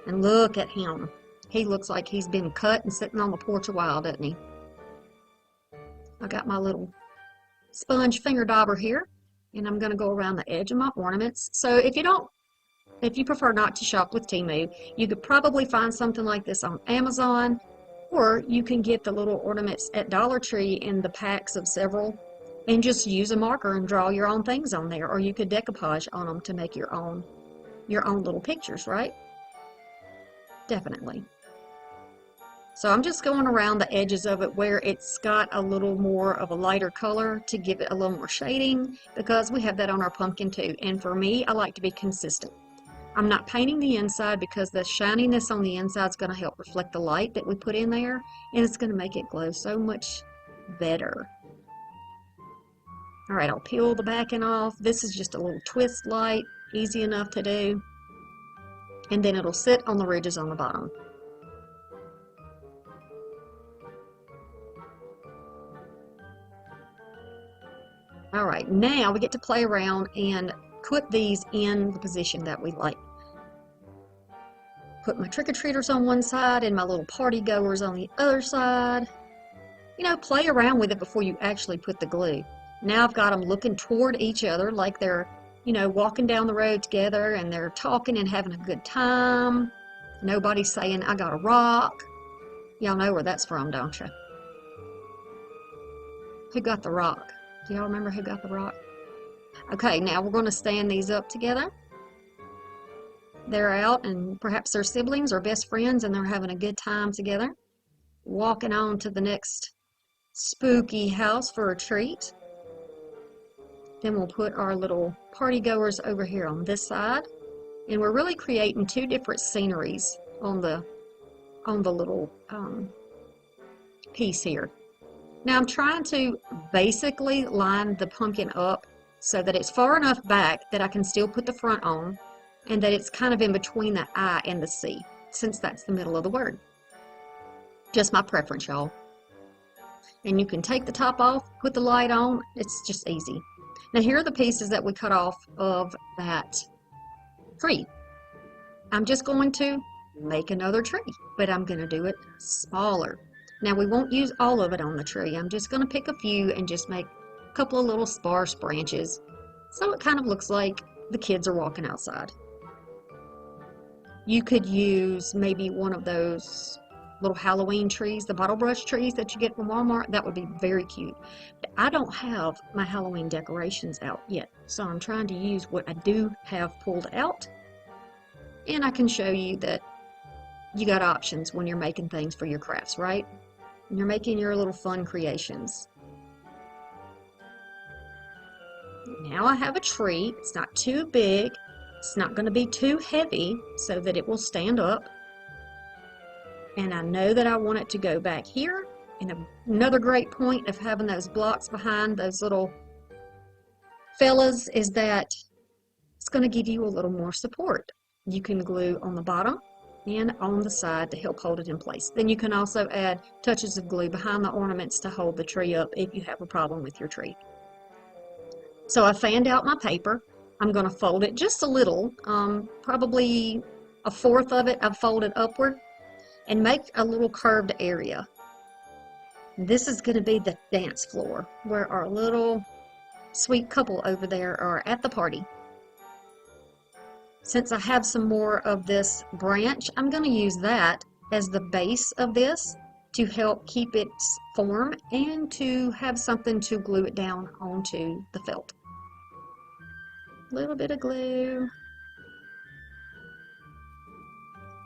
And look at him. He looks like he's been cut and sitting on the porch a while, doesn't he? I got my little sponge finger dauber here, and I'm going to go around the edge of my ornaments. So if you prefer not to shop with Temu, you could probably find something like this on Amazon, or you can get the little ornaments at Dollar Tree in the packs of several and just use a marker and draw your own things on there, or you could decoupage on them to make your own little pictures, right? Definitely. So I'm just going around the edges of it where it's got a little more of a lighter color to give it a little more shading, because we have that on our pumpkin too. And for me, I like to be consistent. I'm not painting the inside because the shininess on the inside is going to help reflect the light that we put in there, and it's going to make it glow so much better. All right, I'll peel the backing off. This is just a little twist light, easy enough to do. And then it'll sit on the ridges on the bottom. All right, now we get to play around and put these in the position that we like. Put my trick-or-treaters on one side and my little party goers on the other side. You know, play around with it before you actually put the glue. Now I've got them looking toward each other like they're, you know, walking down the road together, and they're talking and having a good time. Nobody's saying, I got a rock. Y'all know where that's from, don't you? Who got the rock? Do y'all remember who got the rock? Okay, now we're going to stand these up together. They're out, and perhaps they're siblings or best friends, and they're having a good time together. Walking on to the next spooky house for a treat. Then we'll put our little party goers over here on this side. And we're really creating two different sceneries on the little piece here. Now I'm trying to basically line the pumpkin up so that it's far enough back that I can still put the front on, and that it's kind of in between the I and the C, since that's the middle of the word. Just my preference, y'all. And you can take the top off, put the light on, it's just easy. Now here are the pieces that we cut off of that tree. I'm just going to make another tree, but I'm going to do it smaller. Now we won't use all of it on the tree. I'm just going to pick a few and just make a couple of little sparse branches, so it kind of looks like the kids are walking outside. You could use maybe one of those little Halloween trees, the bottle brush trees that you get from Walmart. That would be very cute. But I don't have my Halloween decorations out yet, so I'm trying to use what I do have pulled out. And I can show you that you got options when you're making things for your crafts, right? And you're making your little fun creations. Now I have a tree. It's not too big. It's not going to be too heavy so that it will stand up. And I know that I want it to go back here. And another great point of having those blocks behind those little fellas is that it's going to give you a little more support. You can glue on the bottom and on the side to help hold it in place. Then you can also add touches of glue behind the ornaments to hold the tree up if you have a problem with your tree. So I fanned out my paper. I'm going to fold it just a little, probably a fourth of it I've folded upward, and make a little curved area. This is going to be the dance floor where our little sweet couple over there are at the party. Since I have some more of this branch, I'm going to use that as the base of this to help keep its form and to have something to glue it down onto the felt. A little bit of glue.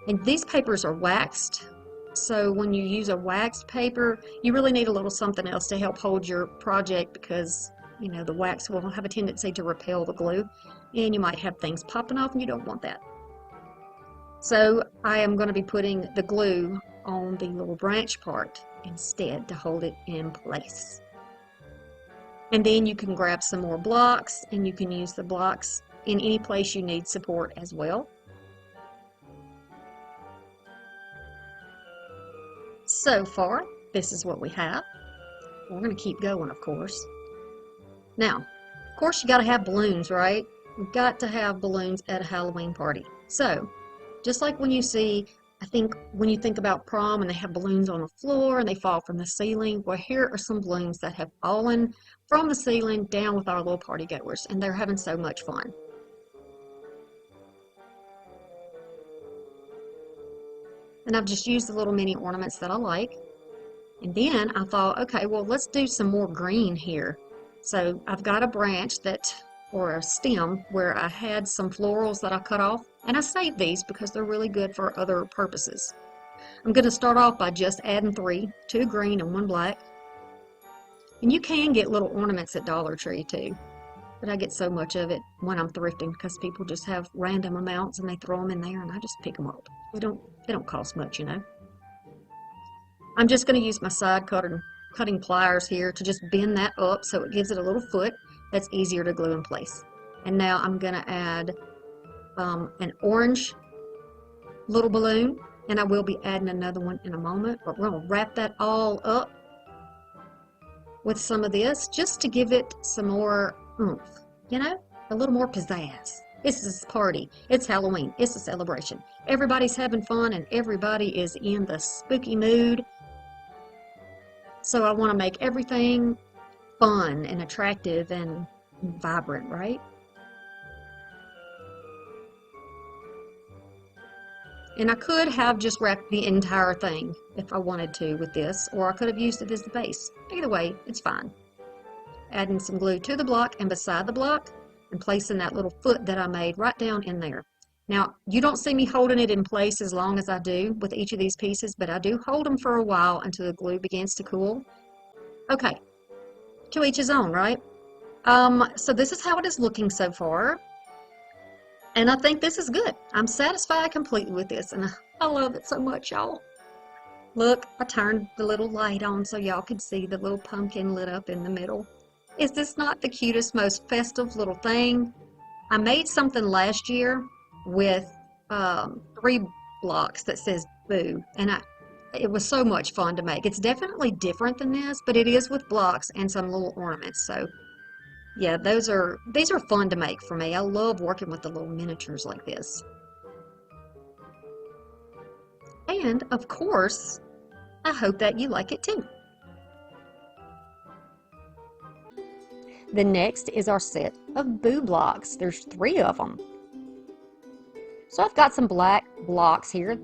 And these papers are waxed, so when you use a waxed paper, you really need a little something else to help hold your project, because you know the wax will have a tendency to repel the glue, and you might have things popping off and you don't want that. So I am going to be putting the glue on the little branch part instead to hold it in place. And then you can grab some more blocks, and you can use the blocks in any place you need support as well. So far, this is what we have. We're going to keep going, of course. Now, of course, you got to have balloons, right? You've got to have balloons at a Halloween party. So, just like when you see I think when you think about prom and they have balloons on the floor and they fall from the ceiling, well, here are some balloons that have fallen from the ceiling down with our little party goers, and they're having so much fun. And I've just used the little mini ornaments that I like. And then I thought, okay, well, let's do some more green here. So I've got a branch or a stem where I had some florals that I cut off, and I saved these because they're really good for other purposes. I'm going to start off by just adding 3, 2 green and 1 black. And you can get little ornaments at Dollar Tree too, but I get so much of it when I'm thrifting because people just have random amounts and they throw them in there, and I just pick them up. They don't cost much, you know. I'm just going to use my side cutting pliers here to just bend that up so it gives it a little foot that's easier to glue in place. And now I'm going to add an orange little balloon, and I will be adding another one in a moment, but we're going to wrap that all up with some of this just to give it some more oomph, you know, a little more pizzazz. This is a party. It's Halloween. It's a celebration. Everybody's having fun and everybody is in the spooky mood. So I want to make everything fun and attractive and vibrant, right? And I could have just wrapped the entire thing if I wanted to with this, or I could have used it as the base. Either way, it's fine. Adding some glue to the block and beside the block, and placing that little foot that I made right down in there. Now, you don't see me holding it in place as long as I do with each of these pieces, but I do hold them for a while until the glue begins to cool. Okay, to each his own, right? So this is how it is looking so far. And I think this is good. I'm satisfied completely with this, and I love it so much, y'all. Look, I turned the little light on so y'all could see the little pumpkin lit up in the middle. Is this not the cutest, most festive little thing? I made something last year with 3 blocks that says boo, and it was so much fun to make. It's definitely different than this, but it is with blocks and some little ornaments. So yeah, these are fun to make for me. I love working with the little miniatures like this. And of course, I hope that you like it too. The next is our set of boo blocks. There's 3 of them. So I've got some black blocks here,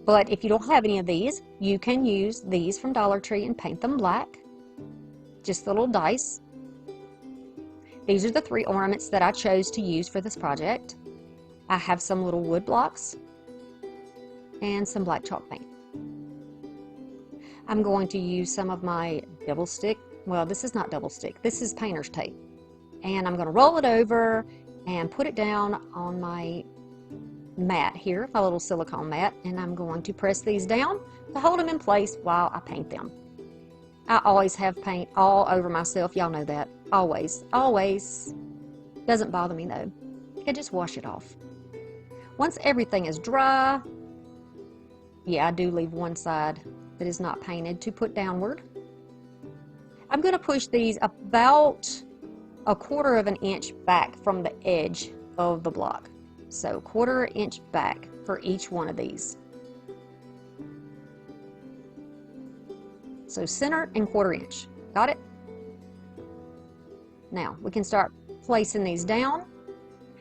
but if you don't have any of these, you can use these from Dollar Tree and paint them black. Just little dice. These are the 3 ornaments that I chose to use for this project. I have some little wood blocks and some black chalk paint. I'm going to use some of my double stick. Well, this is not double stick. This is painter's tape. And I'm going to roll it over and put it down on my mat here, my little silicone mat, and I'm going to press these down to hold them in place while I paint them. I always have paint all over myself. Y'all know that. Always. Always. Doesn't bother me though. I just wash it off. Once everything is dry, yeah, I do leave one side that is not painted to put downward. I'm going to push these about 1/4 of an inch back from the edge of the block. So 1/4 inch back for each one of these. So center and 1/4 inch. Got it? Now we can start placing these down.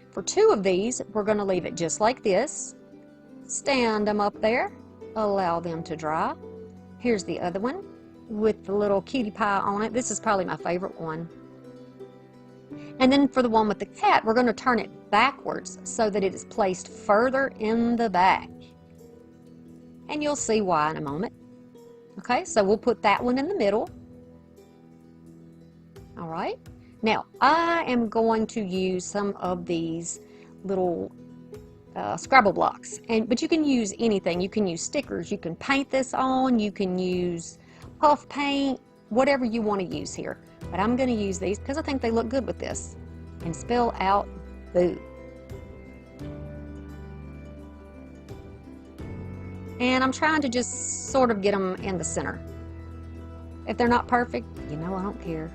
For 2 of these, we're going to leave it just like this. Stand them up there. Allow them to dry. Here's the other one with the little cutie pie on it. This is probably my favorite one. And then for the one with the cat, we're going to turn it backwards so that it is placed further in the back. And you'll see why in a moment. Okay, so we'll put that one in the middle. All right. Now, I am going to use some of these little Scrabble blocks, but you can use anything. You can use stickers, you can paint this on, you can use puff paint, whatever you want to use here. But I'm going to use these because I think they look good with this. And spell out boo. And I'm trying to just sort of get them in the center. If they're not perfect, you know I don't care.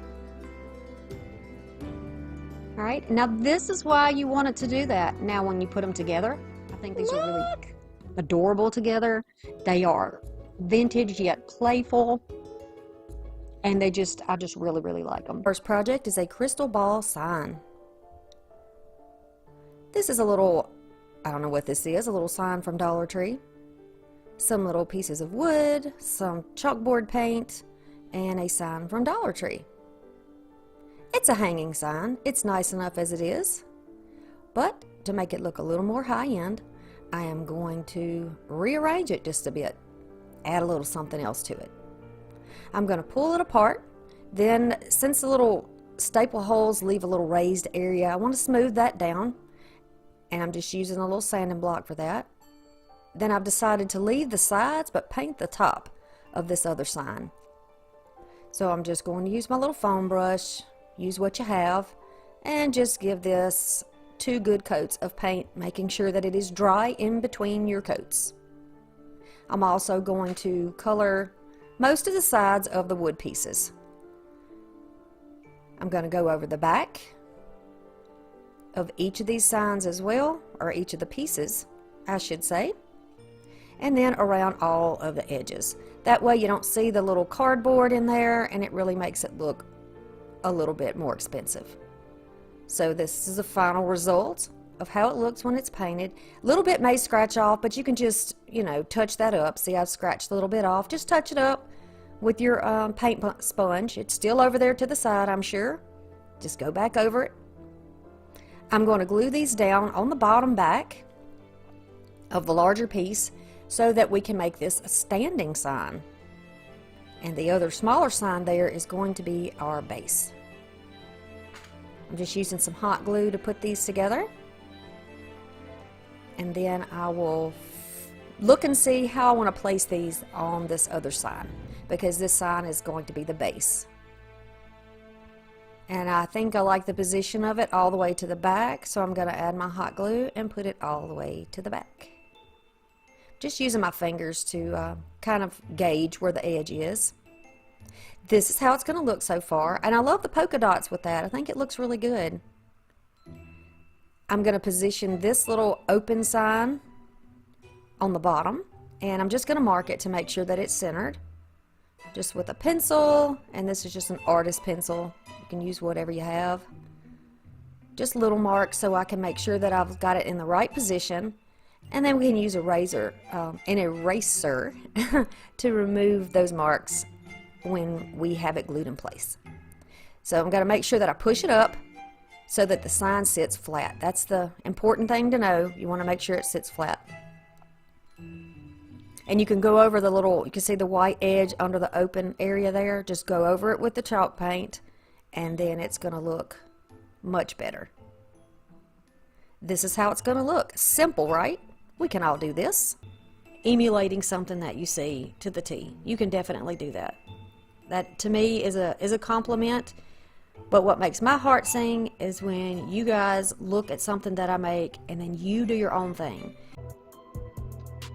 All right, now this is why you wanted to do that. Now when you put them together, I think these are really... adorable together. They are vintage yet playful, and I just really, really like them.
First project is a crystal ball sign. This is a little, I don't know what this is, a little sign from Dollar Tree. Some little pieces of wood, some chalkboard paint, and a sign from Dollar Tree. It's a hanging sign. It's nice enough as it is. But to make it look a little more high-end, I am going to rearrange it just a bit. Add a little something else to it. I'm going to pull it apart. Then, since the little staple holes leave a little raised area, I want to smooth that down. And I'm just using a little sanding block for that. Then I've decided to leave the sides but paint the top of this other sign. So I'm just going to use my little foam brush, use what you have, and just give this 2 good coats of paint, making sure that it is dry in between your coats. I'm also going to color most of the sides of the wood pieces. I'm going to go over the back of each of these signs as well, or each of the pieces, I should say, and then around all of the edges. That way you don't see the little cardboard in there, and it really makes it look a little bit more expensive. So this is the final result of how it looks when it's painted. A little bit may scratch off, but you can just, touch that up. See, I've scratched a little bit off. Just touch it up with your paint sponge. It's still over there to the side, I'm sure. Just go back over it. I'm going to glue these down on the bottom back of the larger piece so that we can make this a standing sign. And the other smaller sign there is going to be our base. I'm just using some hot glue to put these together. And then I will look and see how I want to place these on this other sign, because this sign is going to be the base. And I think I like the position of it all the way to the back, so I'm going to add my hot glue and put it all the way to the back. Just using my fingers to kind of gauge where the edge is. This is how it's going to look so far, and I love the polka dots with that. I think it looks really good. I'm going to position this little open sign on the bottom, and I'm just going to mark it to make sure that it's centered. Just with a pencil, and this is just an artist pencil. You can use whatever you have. Just little marks so I can make sure that I've got it in the right position. And then we can use an eraser to remove those marks when we have it glued in place. So I'm going to make sure that I push it up so that the sign sits flat. That's the important thing to know. You want to make sure it sits flat. And you can go over the little, you can see the white edge under the open area there. Just go over it with the chalk paint, and then it's going to look much better. This is how it's going to look. Simple, right? We can all do this. Emulating something that you see to the T. You can definitely do that. That to me is a compliment. But what makes my heart sing is when you guys look at something that I make and then you do your own thing.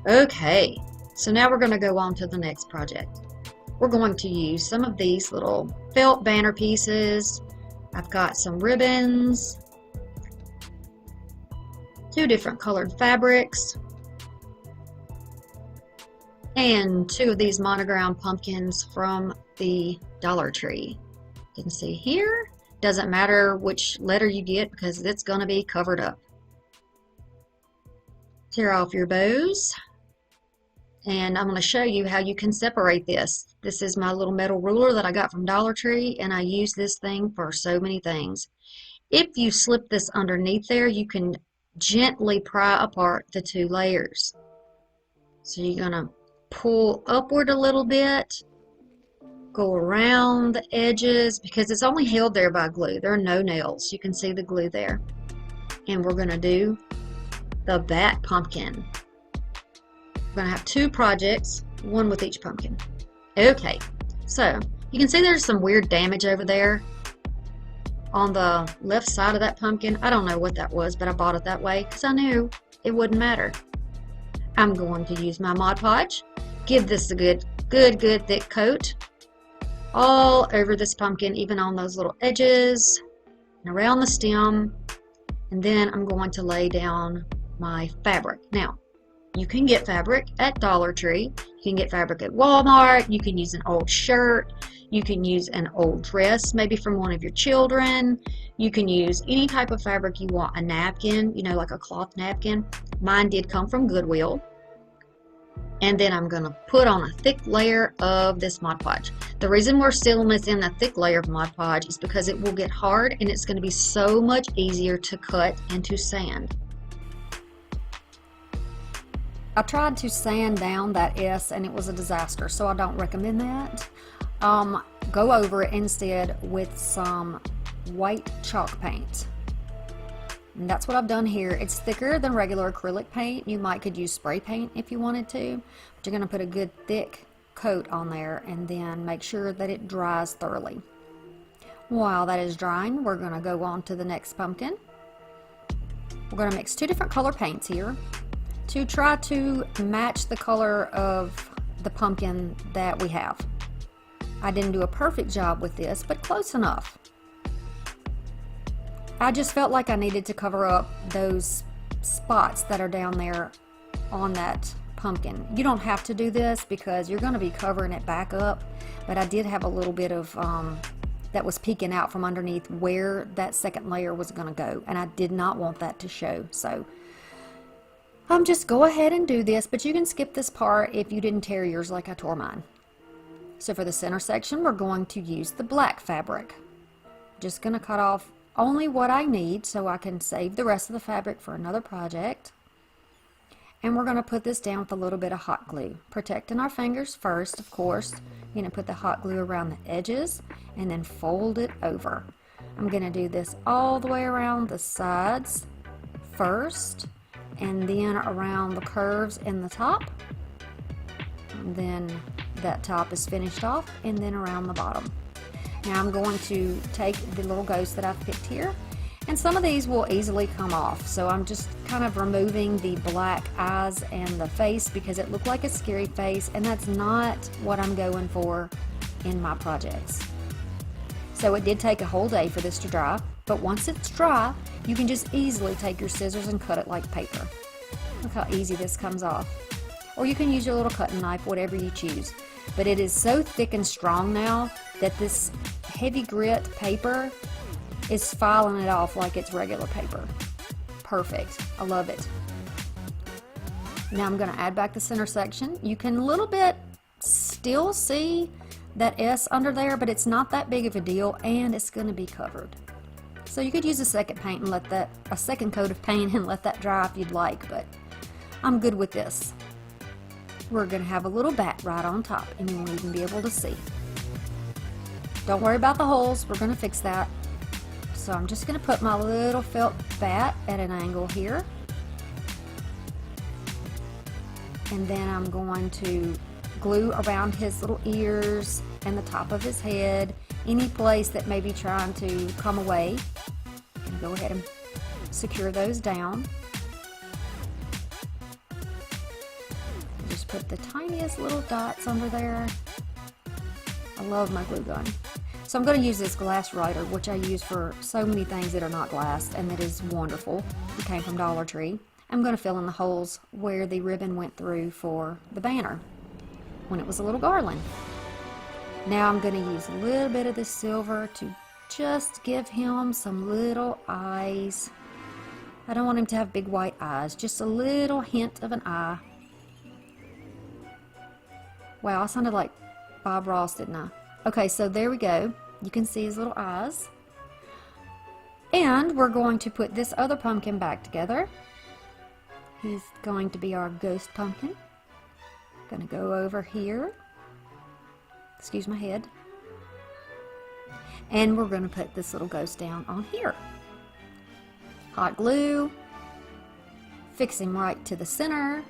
Okay, so now we're going to go on to the next project. We're going to use some of these little felt banner pieces. I've got some ribbons, 2 different colored fabrics, and 2 of these monogram pumpkins from the Dollar Tree. You can see here, doesn't matter which letter you get because it's going to be covered up. Tear off your bows, and I'm going to show you how you can separate this. This is my little metal ruler that I got from Dollar Tree, and I use this thing for so many things. If you slip this underneath there, you can gently pry apart the 2 layers. So you're going to pull upward a little bit, go around the edges, because it's only held there by glue. There are no nails. You can see the glue there. And we're going to do the bat pumpkin. We're going to have 2 projects, 1 with each pumpkin. Okay, so you can see there's some weird damage over there on the left side of that pumpkin. I don't know what that was, but I bought it that way because I knew it wouldn't matter. I'm going to use my Mod Podge, give this a good thick coat all over this pumpkin, even on those little edges and around the stem, and then I'm going to lay down my fabric. Now, You can get fabric at Dollar Tree. You can get fabric at Walmart. You can use an old shirt. You can use an old dress, maybe from one of your children. You can use any type of fabric you want. A napkin, you know, like a cloth napkin. Mine did come from Goodwill. And then I'm going to put on a thick layer of this Mod Podge. The reason we're sealing this in a thick layer of Mod Podge is because it will get hard and it's going to be so much easier to cut and to sand.
I tried to sand down that S and it was a disaster, so I don't recommend that. Go over it instead with some white chalk paint. And that's what I've done here. It's thicker than regular acrylic paint. You could use spray paint if you wanted to, but you're going to put a good thick coat on there and then make sure that it dries thoroughly. While that is drying, we're going to go on to the next pumpkin. We're going to mix 2 different color paints here to try to match the color of the pumpkin that we have. I didn't do a perfect job with this, but close enough. I just felt like I needed to cover up those spots that are down there on that pumpkin. You don't have to do this because you're going to be covering it back up, but I did have a little bit of that was peeking out from underneath where that second layer was going to go, and I did not want that to show. So just go ahead and do this, but you can skip this part if you didn't tear yours like I tore mine. So for the center section, we're going to use the black fabric. Just going to cut off only what I need so I can save the rest of the fabric for another project. And we're going to put this down with a little bit of hot glue, protecting our fingers first, of course. You're going to put the hot glue around the edges and then fold it over. I'm going to do this all the way around the sides first, and then around the curves in the top. And then that top is finished off, and then around the bottom. Now I'm going to take the little ghost that I've picked here, and some of these will easily come off, so I'm just kind of removing the black eyes and the face because it looked like a scary face, and that's not what I'm going for in my projects. So it did take a whole day for this to dry, but once it's dry, you can just easily take your scissors and cut it like paper. Look how easy this comes off. Or you can use your little cutting knife, whatever you choose. But it is so thick and strong now that this heavy grit paper is filing it off like it's regular paper. Perfect. I love it. Now I'm going to add back the center section. You can a little bit still see that S under there, but it's not that big of a deal, and it's going to be covered. So you could use a second coat of paint and let that dry if you'd like, but I'm good with this. We're going to have a little bat right on top, and you won't even be able to see. Don't worry about the holes, we're going to fix that. So I'm just going to put my little felt bat at an angle here. And then I'm going to glue around his little ears and the top of his head, any place that may be trying to come away. And go ahead and secure those down. Just put the tiniest little dots under there. I love my glue gun. So I'm going to use this glass writer, which I use for so many things that are not glass, and that is wonderful. It came from Dollar Tree. I'm going to fill in the holes where the ribbon went through for the banner when it was a little garland. Now I'm going to use a little bit of this silver to just give him some little eyes. I don't want him to have big white eyes, just a little hint of an eye. Wow, I sounded like Bob Ross, didn't I? Okay, so there we go. You can see his little eyes. And we're going to put this other pumpkin back together. He's going to be our ghost pumpkin. Gonna go over here. Excuse my head. And we're gonna put this little ghost down on here. Hot glue. Fix him right to the center.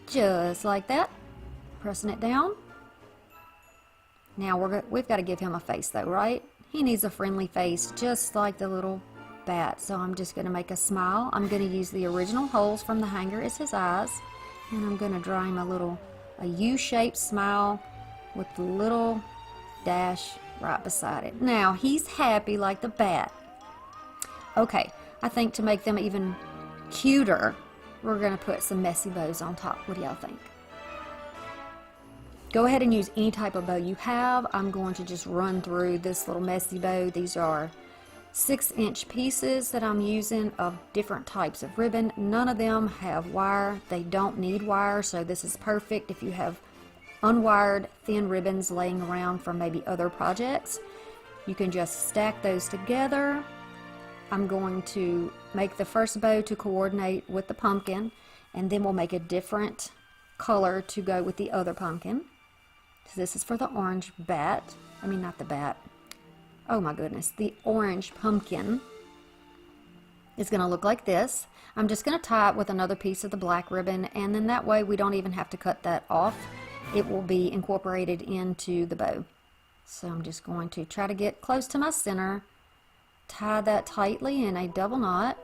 Just like that. Pressing it down. Now we've got to give him a face though, right? He needs a friendly face just like the little bat. So I'm just going to make a smile. I'm going to use the original holes from the hanger as his eyes. And I'm going to draw him a U-shaped smile with the little dash right beside it. Now he's happy like the bat. Okay, I think to make them even cuter, we're going to put some messy bows on top. What do y'all think? Go ahead and use any type of bow you have. I'm going to just run through this little messy bow. These are 6-inch pieces that I'm using of different types of ribbon. None of them have wire. They don't need wire, so this is perfect if you have unwired thin ribbons laying around from maybe other projects. You can just stack those together. I'm going to make the first bow to coordinate with the pumpkin, and then we'll make a different color to go with the other pumpkin. So this is for the orange bat. I mean, not the bat. Oh my goodness. The orange pumpkin is going to look like this. I'm just going to tie it with another piece of the black ribbon, and then that way we don't even have to cut that off. It will be incorporated into the bow. So I'm just going to try to get close to my center, tie that tightly in a double knot,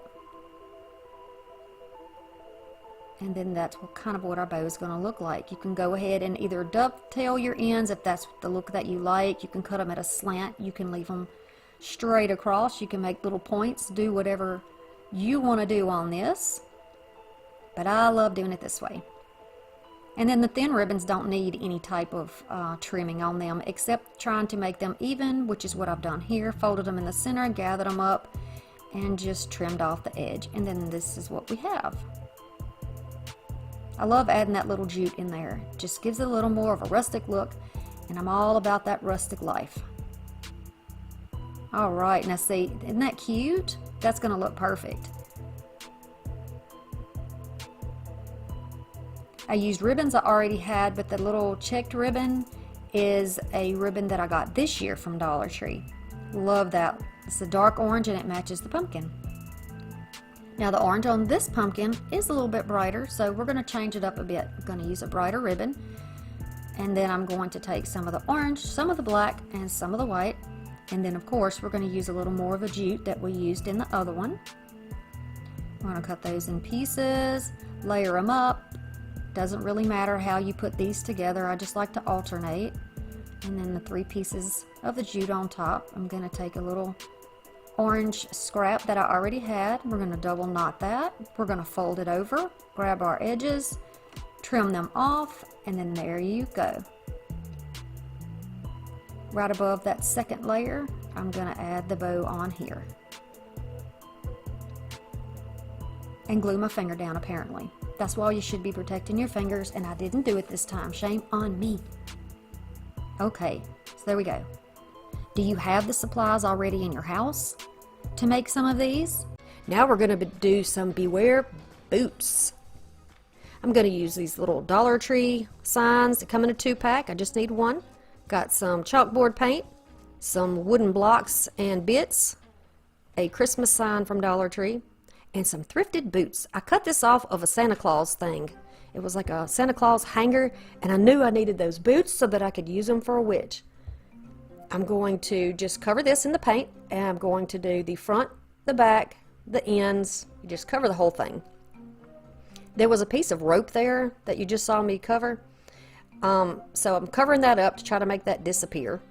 and then that's kind of what our bow is going to look like. You can go ahead and either dovetail your ends if that's the look that you like. You can cut them at a slant. You can leave them straight across. You can make little points. Do whatever you want to do on this. But I love doing it this way. And then the thin ribbons don't need any type of trimming on them except trying to make them even, which is what I've done here. Folded them in the center, gathered them up, and just trimmed off the edge. And then this is what we have. I love adding that little jute in there. Just gives it a little more of a rustic look, and I'm all about that rustic life. All right, now see, isn't that cute? That's going to look perfect. I used ribbons I already had, but the little checked ribbon is a ribbon that I got this year from Dollar Tree. Love that. It's a dark orange and it matches the pumpkin. Now the orange on this pumpkin is a little bit brighter, so we're going to change it up a bit. I'm going to use a brighter ribbon, and then I'm going to take some of the orange, some of the black, and some of the white, and then of course we're going to use a little more of a jute that we used in the other one. We're going to cut those in pieces, layer them up. Doesn't really matter how you put these together. I just like to alternate. And then the 3 pieces of the jute on top. I'm going to take a little orange scrap that I already had. We're going to double knot that. We're going to fold it over, grab our edges, trim them off, and then there you go. Right above that second layer, I'm going to add the bow on here. And glue my finger down, apparently. That's why you should be protecting your fingers, and I didn't do it this time. Shame on me. Okay, so there we go. Do you have the supplies already in your house to make some of these? Now we're going to do some Beware boots. I'm going to use these little Dollar Tree signs that come in a 2-pack. I just need one. Got some chalkboard paint, some wooden blocks and bits, a Christmas sign from Dollar Tree, and some thrifted boots. I cut this off of a Santa Claus thing. It was like a Santa Claus hanger, and I knew I needed those boots so that I could use them for a witch. I'm going to just cover this in the paint, and I'm going to do the front, the back, the ends. You just cover the whole thing. There was a piece of rope there that you just saw me cover, so I'm covering that up to try to make that disappear.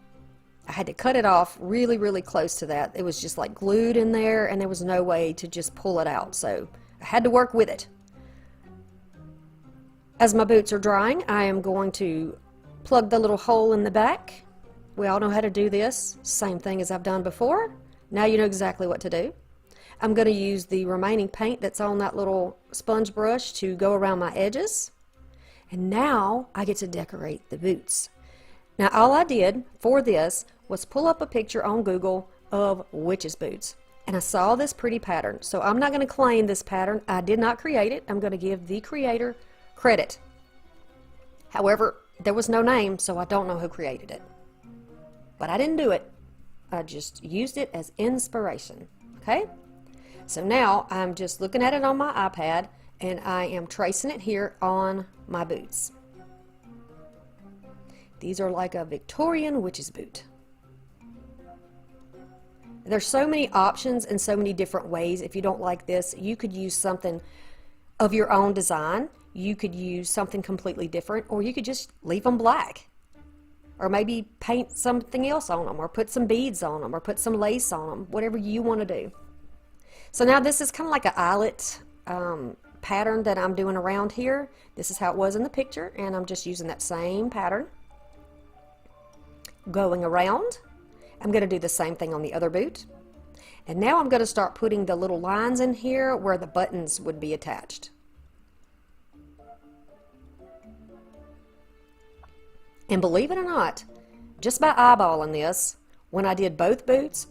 I had to cut it off really, really close to that. It was just like glued in there, and there was no way to just pull it out, so I had to work with it. As my boots are drying, I am going to plug the little hole in the back. We all know how to do this. Same thing as I've done before. Now you know exactly what to do. I'm going to use the remaining paint that's on that little sponge brush to go around my edges. And now I get to decorate the boots. Now all I did for this was pull up a picture on Google of witch's boots. And I saw this pretty pattern. So I'm not going to claim this pattern. I did not create it. I'm going to give the creator credit. However, there was no name, so I don't know who created it. But I didn't do it. I just used it as inspiration. Okay? So now I'm just looking at it on my iPad, and I am tracing it here on my boots. These are like a Victorian witch's boot. There's so many options and so many different ways. If you don't like this, you could use something of your own design. You could use something completely different, or you could just leave them black. Or maybe paint something else on them, or put some beads on them, or put some lace on them, whatever you want to do. So now this is kind of like an eyelet pattern that I'm doing around here. This is how it was in the picture, and I'm just using that same pattern. Going around, I'm going to do the same thing on the other boot. And now I'm going to start putting the little lines in here where the buttons would be attached. And believe it or not, just by eyeballing this, when I did both boots,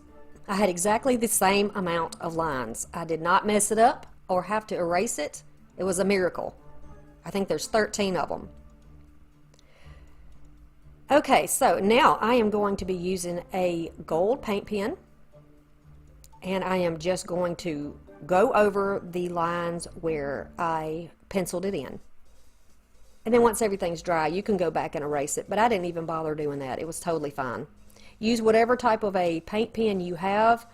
I had exactly the same amount of lines. I did not mess it up or have to erase it. It was a miracle. I think there's 13 of them. Okay, so now I am going to be using a gold paint pen, and I am just going to go over the lines where I penciled it in. And then once everything's dry, you can go back and erase it, but I didn't even bother doing that. It was totally fine. Use whatever type of a paint pen you have.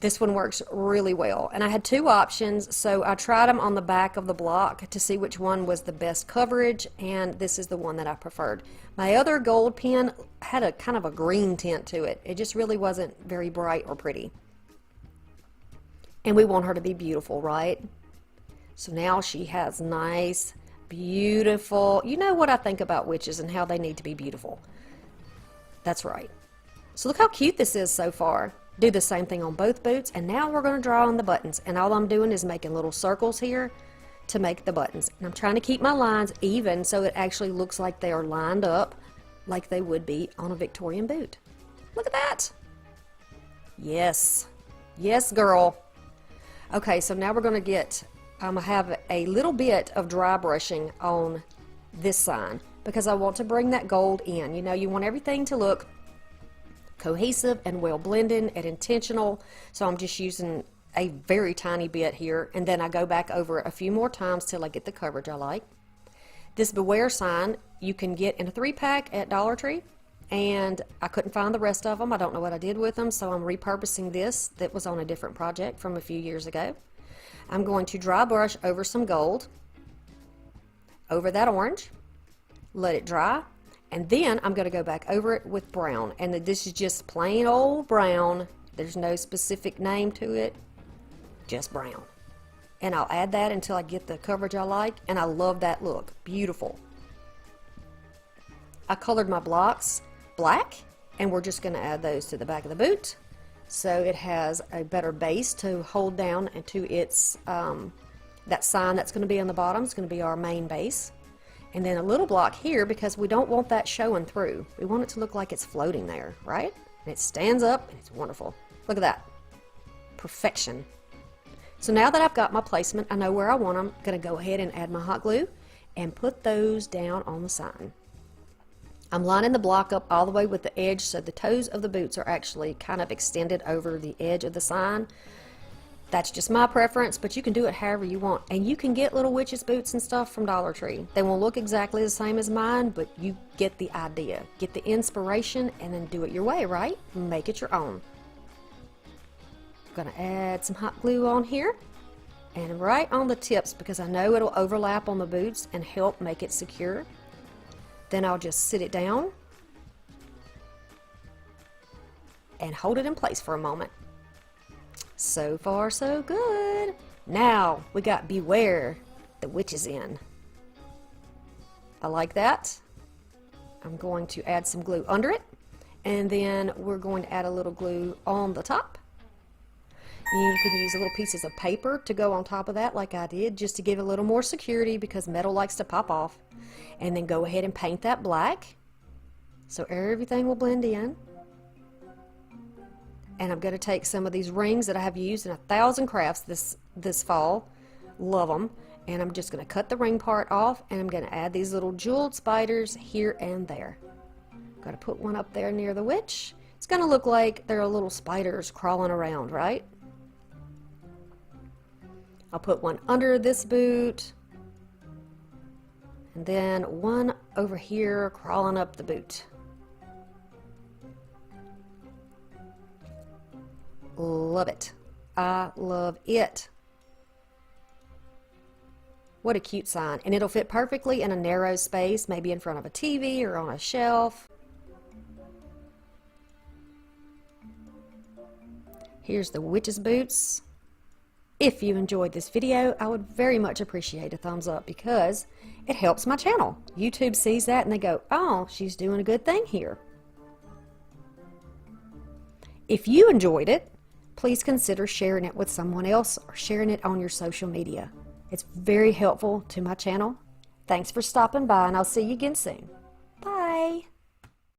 This one works really well. And I had two options, so I tried them on the back of the block to see which one was the best coverage, and this is the one that I preferred. My other gold pen had a kind of a green tint to it. It just really wasn't very bright or pretty. And we want her to be beautiful, right? So now she has nice, beautiful, you know what I think about witches and how they need to be beautiful. That's right. So look how cute this is so far. Do the same thing on both boots, and now we're going to draw on the buttons, and all I'm doing is making little circles here to make the buttons. And I'm trying to keep my lines even so it actually looks like they are lined up like they would be on a Victorian boot. Look at that. Yes. Yes, girl. Okay, so now we're going to get, I'm going to have a little bit of dry brushing on this sign because I want to bring that gold in. You know, you want everything to look cohesive and well blended and intentional, so I'm just using a very tiny bit here, and then I go back over a few more times till I get the coverage I like. This Beware sign you can get in a 3-pack at Dollar Tree, and I couldn't find the rest of them. I don't know what I did with them, so I'm repurposing this that was on a different project from a few years ago. I'm going to dry brush over some gold over that orange, let it dry, and then I'm going to go back over it with brown. And this is just plain old brown. There's no specific name to it, just brown. And I'll add that until I get the coverage I like, and I love that look. Beautiful. I colored my blocks black, and we're just going to add those to the back of the boot so it has a better base to hold down and to its that sign that's going to be on the bottom. It's going to be our main base. And then a little block here because we don't want that showing through. We want it to look like it's floating there, right? And it stands up and it's wonderful. Look at that. Perfection. So now that I've got my placement, I know where I want them. I'm going to go ahead and add my hot glue and put those down on the sign. I'm lining the block up all the way with the edge so the toes of the boots are actually kind of extended over the edge of the sign. That's just my preference, but you can do it however you want. And you can get little witches boots and stuff from Dollar Tree. They won't look exactly the same as mine, but you get the idea. Get the inspiration and then do it your way, right? Make it your own. I'm going to add some hot glue on here and right on the tips because I know it'll overlap on the boots and help make it secure. Then I'll just sit it down and hold it in place for a moment. So far, so good. Now we got Beware, the witch is in. I like that. I'm going to add some glue under it, and then we're going to add a little glue on the top. You could use little pieces of paper to go on top of that like I did, just to give it a little more security because metal likes to pop off. And then go ahead and paint that black so everything will blend in. And I'm going to take some of these rings that I have used in 1,000 crafts this fall. Love them. And I'm just going to cut the ring part off, and I'm going to add these little jeweled spiders here and there. Got to put one up there near the witch. It's going to look like there are little spiders crawling around, right? I'll put one under this boot, and then one over here crawling up the boot. Love it. I love it. What a cute sign. And it'll fit perfectly in a narrow space, maybe in front of a TV or on a shelf. Here's the witch's boots. If you enjoyed this video, I would very much appreciate a thumbs up because it helps my channel. YouTube sees that and they go, oh, she's doing a good thing here. If you enjoyed it, please consider sharing it with someone else or sharing it on your social media. It's very helpful to my channel. Thanks for stopping by, and I'll see you again soon.